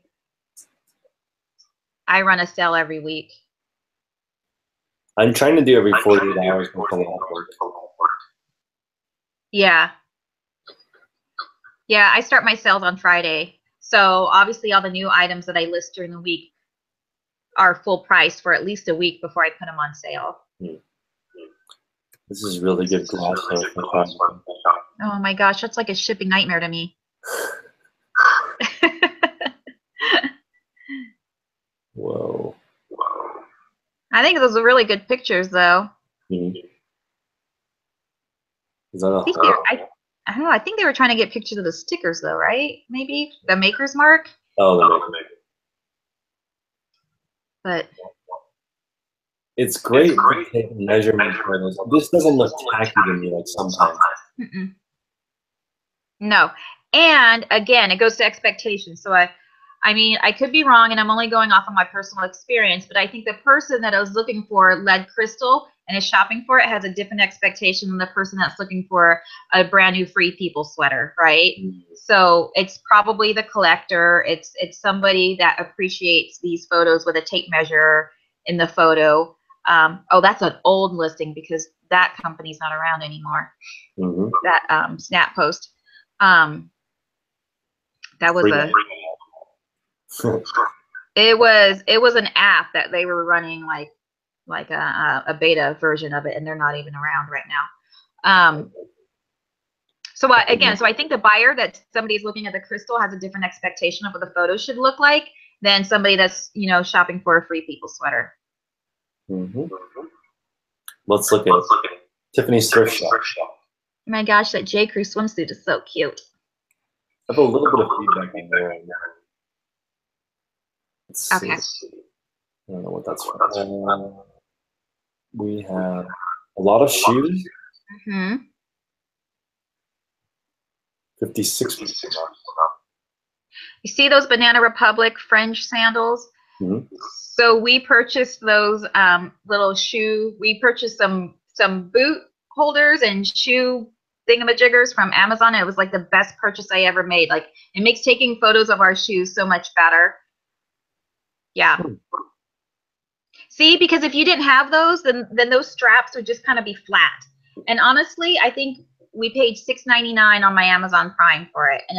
run a sale every week. I'm trying to do every 48 hours before work. Yeah. Yeah, I start my sales on Friday. So obviously all the new items that I list during the week are full price for at least a week before I put them on sale. This is really good glass. Oh my gosh, that's like a shipping nightmare to me. Whoa. I think those are really good pictures though. Is that a I don't know. I think they were trying to get pictures of the stickers, though, right? Maybe the maker's mark. Oh, the maker. But it's great to take measurement photos. This doesn't look tacky to me like sometimes. mm-mm. No. And again, it goes to expectations. So I mean, I could be wrong, and I'm only going off of my personal experience, but I think the person that I was looking for lead crystal and is shopping for it has a different expectation than the person that's looking for a brand new Free People sweater, right? So it's probably the collector. It's somebody that appreciates these photos with a tape measure in the photo. Oh, that's an old listing because that company's not around anymore. Mm-hmm. That Snap Post. That was it was an app that they were running like a beta version of it, and they're not even around right now. So again, so I think the buyer that somebody's looking at the crystal has a different expectation of what the photo should look like than somebody that's shopping for a Free People sweater. Mm-hmm. Let's look at Tiffany's thrift shop. Oh my gosh, that J. Crew swimsuit is so cute. I have a little bit of feedback on there. Let's see. Okay. I don't know what that's from. We have a lot of shoes. Mm-hmm. 56%. You see those Banana Republic Fringe sandals? Mm-hmm. So we purchased those little shoe. We purchased some boot holders and shoe thingamajiggers from Amazon. It was like the best purchase I ever made. Like, it makes taking photos of our shoes so much better. Yeah. See, because if you didn't have those, then those straps would just kind of be flat. And honestly, I think we paid $6.99 on my Amazon Prime for it, and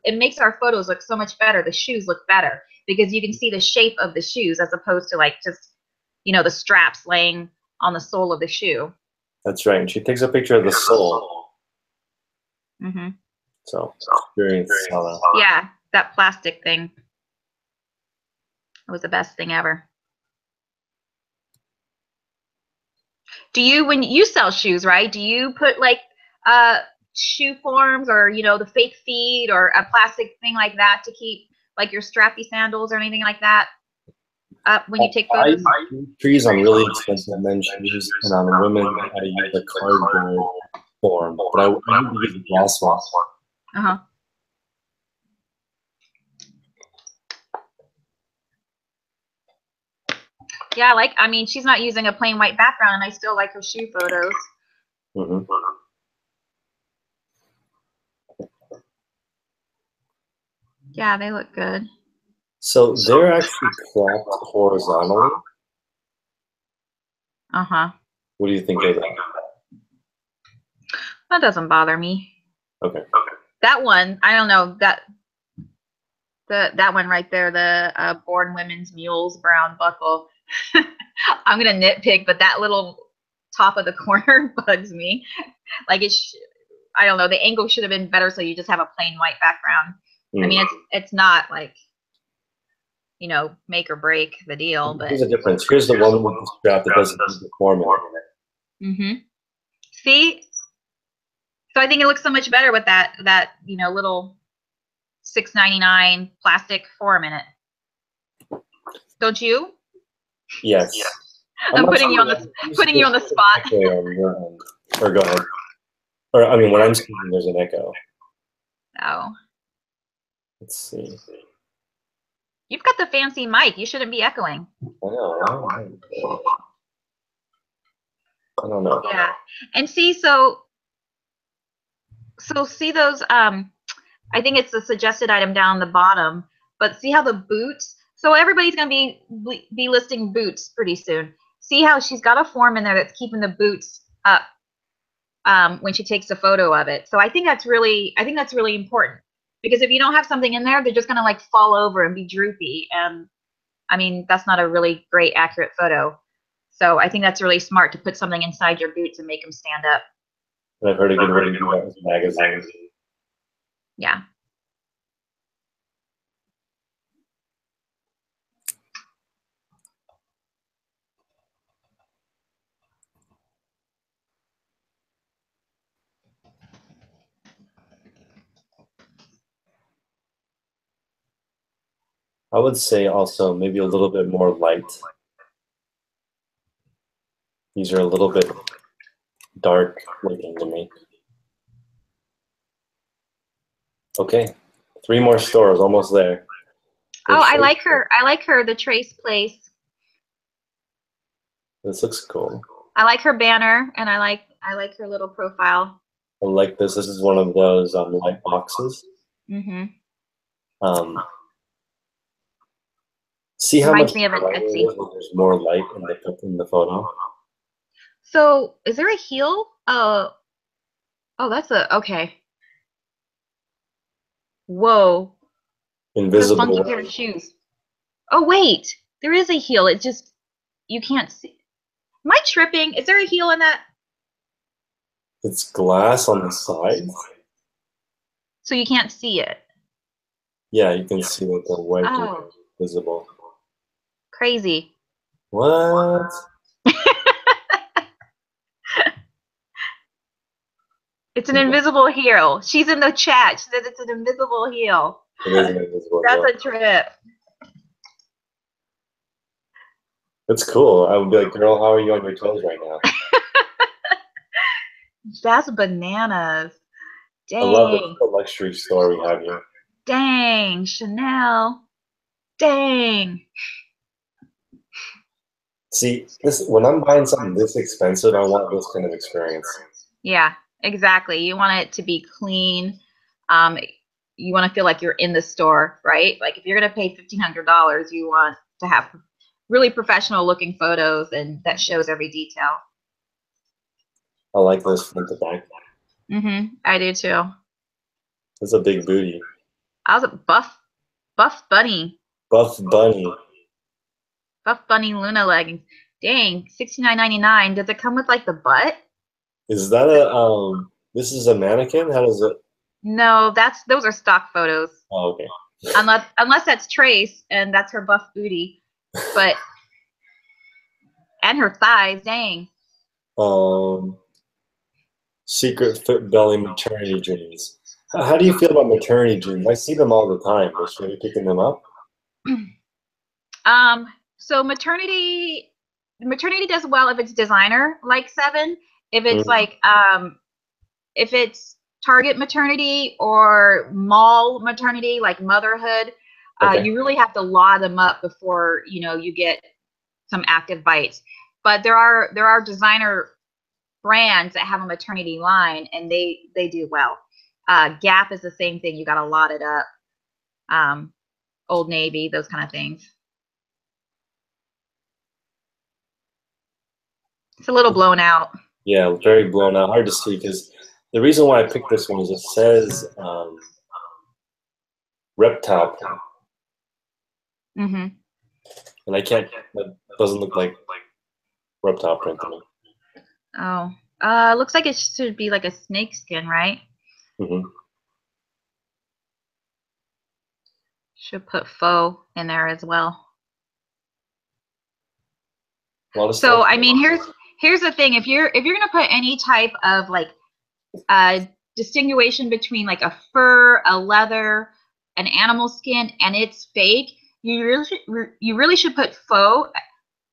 it makes our photos look so much better. The shoes look better because you can see the shape of the shoes as opposed to like just the straps laying on the sole of the shoe. That's right. And she takes a picture of the sole. Mm-hmm. So very solid. Yeah, that plastic thing. It was the best thing ever. Do you, when you sell shoes, right? Do you put like shoe forms or the fake feet or a plastic thing like that to keep like your strappy sandals or anything like that up when you take photos? I do trees on really expensive men's shoes, and on women I use a cardboard form, but I need to use a glass one. Uh-huh. Yeah, I mean, she's not using a plain white background, and I still like her shoe photos. Mm-hmm. Yeah, they look good. So they're actually cropped horizontally. Uh-huh. What do you think of that? That doesn't bother me. Okay. That one, I don't know, that one right there, the Born Women's Mules brown buckle. I'm gonna nitpick, but that little top of the corner bugs me. Like I don't know, the angle should have been better, so you just have a plain white background. I mean, it's not like make or break the deal, but here's a difference. Here's the one with the strap that doesn't have the formula in it. Mm-hmm. See, so I think it looks so much better with that little $6.99 plastic form in it. Don't you? Yes. I'm putting you on the spot. On your end. Or go ahead. Or I mean, when I'm speaking, there's an echo. Oh. Let's see. You've got the fancy mic. You shouldn't be echoing. I know. I don't know. Yeah. And see, so see those, I think it's the suggested item down the bottom, but see how the boots, so everybody's going to be listing boots pretty soon. See how she's got a form in there that's keeping the boots up when she takes a photo of it. So I think that's really important, because if you don't have something in there, they're just going to like fall over and be droopy. And I mean, that's not a really great, accurate photo. So I think that's really smart to put something inside your boots and make them stand up. And I've heard a good way to do that with magazines. Yeah. I would say also maybe a little bit more light. These are a little bit dark looking to me. Okay, 3 more stores, almost there. Oh, I like her. I like her, the Trace place. This looks cool. I like her banner, and I like her little profile. I like this. This is one of those light boxes. Mm-hmm. See how Reminds much me of an brighter it is when there's more light in the photo. So, is there a heel? Oh, that's okay. Whoa. Invisible. What a funky pair of shoes. Oh wait, there is a heel. It just you can't see. Am I tripping? Is there a heel in that? It's glass on the side. So you can't see it. Yeah, you can see that the white is visible. Crazy. What? It's an invisible heel. She's in the chat. She says it's an invisible heel. It is an invisible heel. heel. That's a trip. That's cool. I would be like, girl, how are you on your toes right now? That's bananas. Dang. I love the luxury store we have here. Dang, Chanel. Dang. See, when I'm buying something this expensive, I want this kind of experience. Yeah, exactly. You want it to be clean. You want to feel like you're in the store, right? Like if you're going to pay $1,500, you want to have really professional looking photos and that shows every detail. I like this front to back. I do too. It's a big booty. I was a buff bunny. Buff bunny. Buff bunny Luna leggings. Dang, $69.99. Does it come with like the butt? Is that a this is a mannequin? How does it? No, those are stock photos. Oh, okay. Unless that's Trace and that's her buff booty, but and her thighs. Dang. Secret fit belly maternity jeans. How do you feel about maternity jeans? I see them all the time. Should we be picking them up? So maternity does well if it's designer like 7. If it's like if it's Target maternity or mall maternity like motherhood, you really have to law them up before you get some active bites. But there are designer brands that have a maternity line and they do well. Gap is the same thing. You got to lot it up. Old Navy, those kind of things. It's a little blown out. Yeah, very blown out. Hard to see because the reason why I picked this one is it says reptile print. And I can't. That doesn't look like reptile print to me. Oh, looks like it should be like a snake skin, right? Should put faux in there as well. So I mean, here's the thing: if you're gonna put any type of like distinguishing between like a fur, a leather, an animal skin, and it's fake, you really should put faux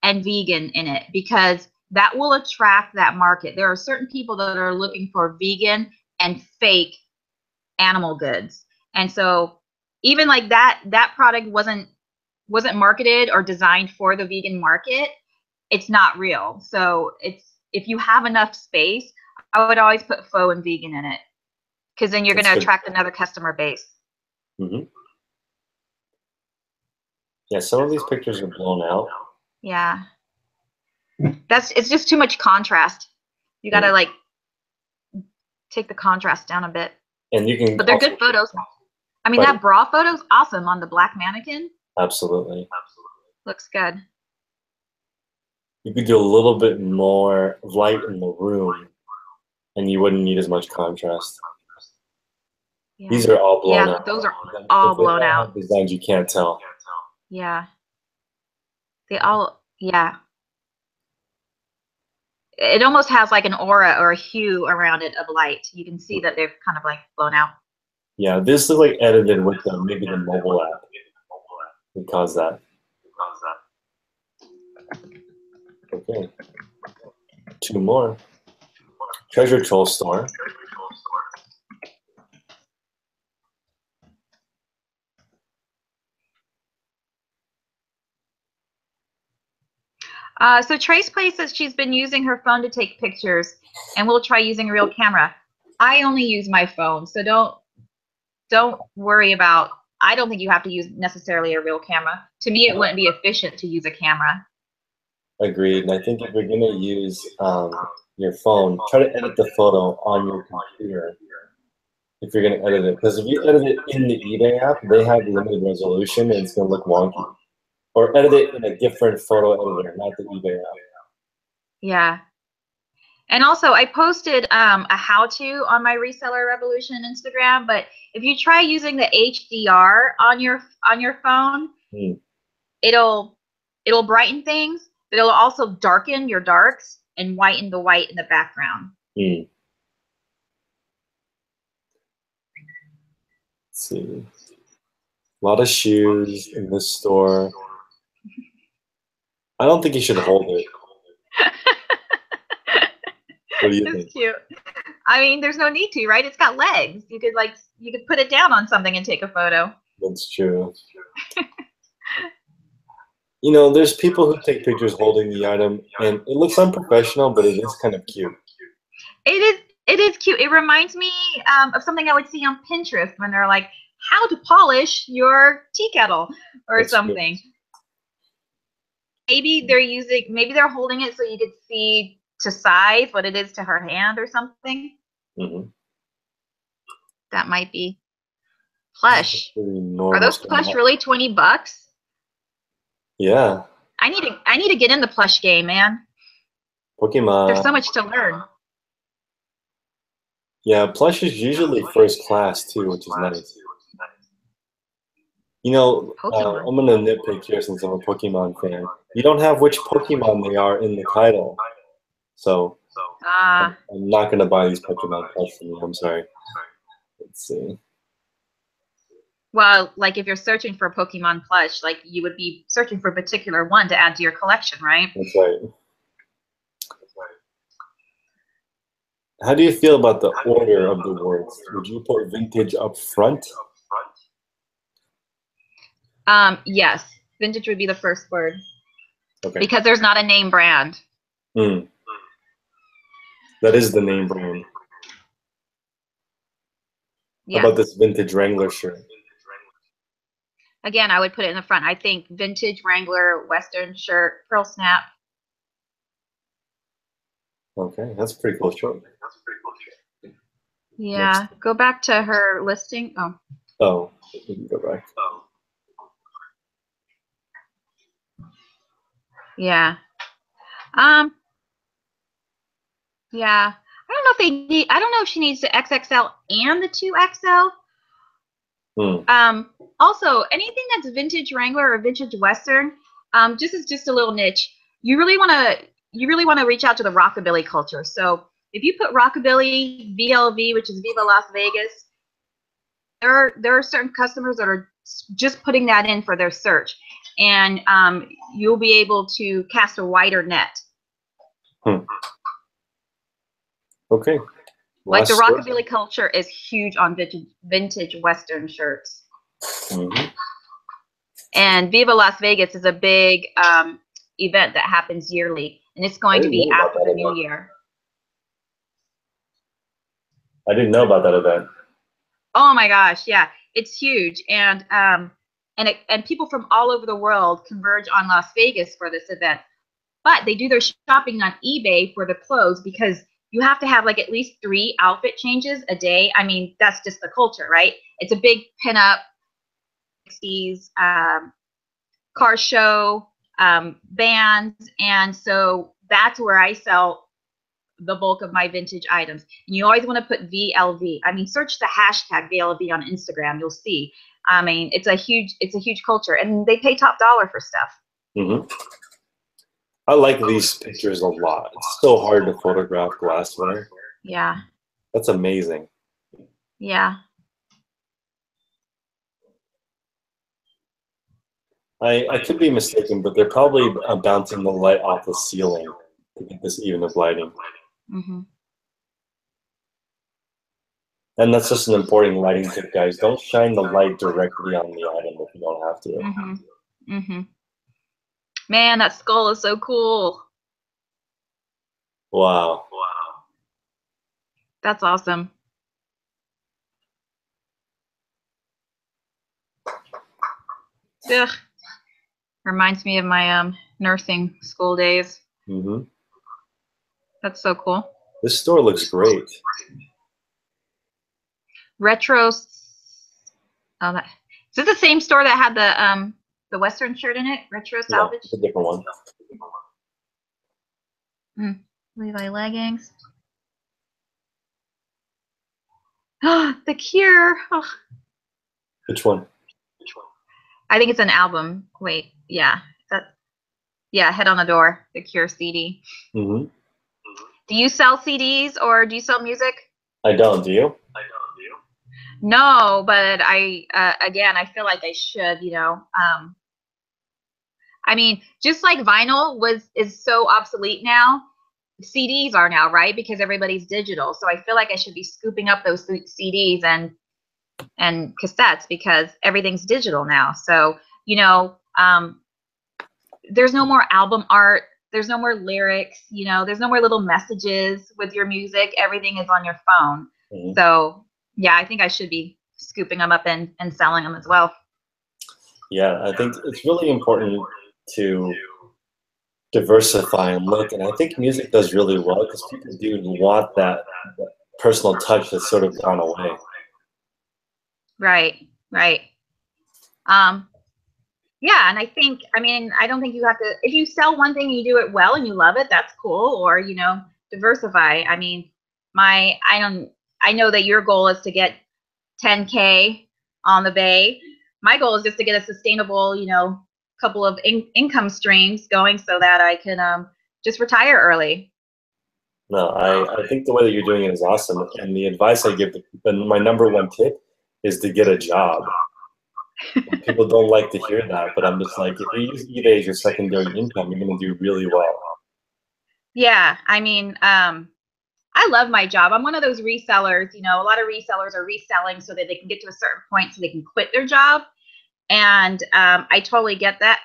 and vegan in it because that will attract that market. There are certain people that are looking for vegan and fake animal goods, and so even like that product wasn't marketed or designed for the vegan market. It's not real. So if you have enough space, I would always put faux and vegan in it because then you're going to attract another customer base. Yeah, some of these pictures are blown out. Yeah, it's just too much contrast. You got to like take the contrast down a bit. And you can. But they're good photos. I mean, that bra photo's awesome on the black mannequin. Absolutely. Looks good. You could do a little bit more light in the room, and you wouldn't need as much contrast. Yeah. These are all blown out. Yeah, those are all blown out. Designs you can't tell. Yeah. They all, yeah. It almost has like an aura or a hue around it of light. You can see that they're kind of like blown out. Yeah, this is like edited with maybe the mobile app. would cause that. Okay. 2 more. Treasure Troll store. So Trace Play says she's been using her phone to take pictures, and we'll try using a real camera. I only use my phone, so don't worry about. I don't think you have to use necessarily a real camera. To me, it wouldn't be efficient to use a camera. Agreed. And I think if you're gonna use your phone, try to edit the photo on your computer. If you're gonna edit it, because if you edit it in the eBay app, they have limited resolution, and it's gonna look wonky. Or edit it in a different photo editor, not the eBay app. Yeah. And also, I posted a how-to on my Reseller Revolution Instagram. But if you try using the HDR on your phone, it'll brighten things, but it'll also darken your darks and whiten the white in the background. Let's see. A lot of shoes in this store. I don't think you should hold it. What do you think? It's cute. I mean, there's no need to, right? It's got legs. You could put it down on something and take a photo. That's true. You know, there's people who take pictures holding the item, and it looks unprofessional, but it is kind of cute. It is cute. It reminds me of something I would see on Pinterest when they're like, how to polish your tea kettle or something. True. Maybe they're holding it so you could see to size what it is to her hand or something. That might be plush. Are those plush really $20? Yeah. I need to get in the plush game, man. Pokemon. There's so much to learn. Yeah, plush is usually first class too, which is nice. You know, I'm gonna nitpick here since I'm a Pokemon fan. You don't have which Pokemon they are in the title, so I'm not gonna buy these Pokemon plush from you. I'm sorry. Let's see. Well, like if you're searching for a Pokemon plush, like you would be searching for a particular one to add to your collection, right? That's right. How do you feel about the order of the words? Would you put vintage up front? Yes, vintage would be the first word. Okay. Because there's not a name brand. That is the name brand. Yeah. How about this vintage Wrangler shirt? Again, I would put it in the front. I think vintage Wrangler Western shirt, pearl snap. Okay, that's a pretty cool shirt. Yeah, go back to her listing. Oh, we can go back. Yeah. Yeah. I don't know if she needs the XXL and the 2XL. Also, anything that's vintage Wrangler or vintage Western, just a little niche. You really want to reach out to the rockabilly culture. So if you put rockabilly, VLV, which is Viva Las Vegas, there are certain customers that are just putting that in for their search, and you'll be able to cast a wider net. Okay. Like the rockabilly culture is huge on vintage Western shirts. And Viva Las Vegas is a big event that happens yearly, and it's going to be after the new year. I didn't know about that event. Oh my gosh, yeah, it's huge, and people from all over the world converge on Las Vegas for this event. But they do their shopping on eBay for the clothes because you have to have like at least 3 outfit changes a day. I mean, that's just the culture, right? It's a big pinup, 60s car show, bands, and so that's where I sell the bulk of my vintage items. And you always want to put VLV. I mean, search the hashtag VLV on Instagram. You'll see. I mean, it's a huge culture, and they pay top dollar for stuff. I like these pictures a lot. It's so hard to photograph glassware. Yeah. That's amazing. Yeah. I could be mistaken, but they're probably bouncing the light off the ceiling to get this even of lighting. Mm-hmm. And that's just an important lighting tip, guys. Don't shine the light directly on the item if you don't have to. Mm-hmm. Mm-hmm. Man, that skull is so cool. Wow. That's awesome. Ugh. Reminds me of my nursing school days. Mm-hmm. That's so cool. This store looks great. Retro. Oh, that is it. The same store that had the Western shirt in it? Retro No, salvage. it's a different one. Levi leggings. Oh, The Cure. Oh. Which one? I think it's an album. Wait, yeah, Head on the Door, The Cure CD. Mm-hmm. Do you sell CDs or do you sell music? I don't. Do you? No, but again, I feel like I should. I mean, just like vinyl is so obsolete now, CDs are now, right? Because everybody's digital. So I feel like I should be scooping up those CDs and cassettes because everything's digital now. So, there's no more album art. There's no more lyrics. There's no more little messages with your music. Everything is on your phone. Mm-hmm. So, yeah, I think I should be scooping them up and selling them as well. Yeah, I think it's really important to diversify and look, and I think music does really well because people do want that personal touch that's sort of gone away. Right. Yeah, and I don't think you have to, if you sell one thing and you do it well and you love it, that's cool. Or, diversify. I mean, I know that your goal is to get 10K on the Bay. My goal is just to get a sustainable, couple of income streams going so that I can just retire early. No, I think the way that you're doing it is awesome. And the advice I give, my number one tip is to get a job. People don't like to hear that, but I'm just like, if you use eBay as your secondary income, you're going to do really well. Yeah, I mean, I love my job. I'm one of those resellers. A lot of resellers are reselling so that they can get to a certain point so they can quit their job. And I totally get that.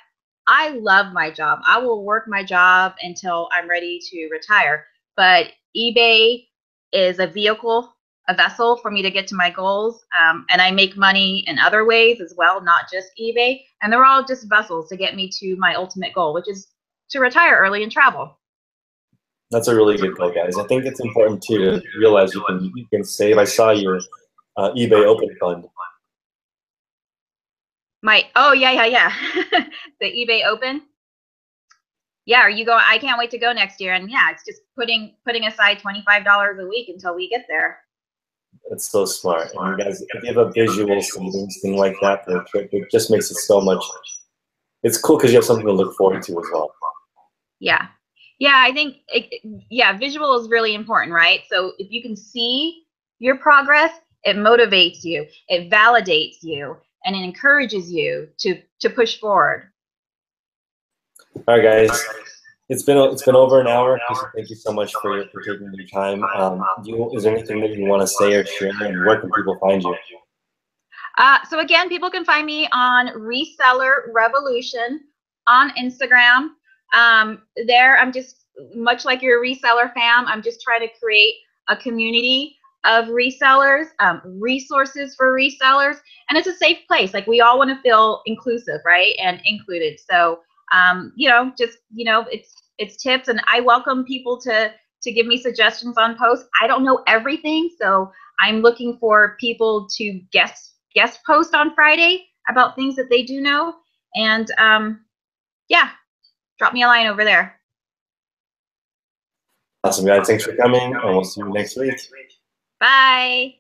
I love my job. I will work my job until I'm ready to retire. But eBay is a vessel for me to get to my goals. And I make money in other ways as well, not just eBay. And they're all just vessels to get me to my ultimate goal, which is to retire early and travel. That's a really good goal, guys. I think it's important too to realize you can save. I saw your eBay Open Fund. Yeah. The eBay Open. Yeah, are you going? I can't wait to go next year. And yeah, it's just putting aside $25 a week until we get there. It's so smart. And you guys, if you have a visual savings thing like that for a trip, it just makes it so much. It's cool because you have something to look forward to as well. Yeah. I think visual is really important, right? So if you can see your progress, it motivates you, it validates you, and it encourages you to push forward. All right, guys. It's been over an hour. Thank you so much for taking your time. Is there anything that you want to say or share, and where can people find you? So again, people can find me on Reseller Revolution on Instagram. There, I'm just much like your reseller fam. I'm just trying to create a community of resellers, resources for resellers, and it's a safe place. Like, we all want to feel inclusive, right, and included. So, it's tips, and I welcome people to give me suggestions on posts. I don't know everything, so I'm looking for people to guest post on Friday about things that they do know, and yeah, drop me a line over there. Awesome, guys. Thanks for coming, and we'll see you next week. Bye.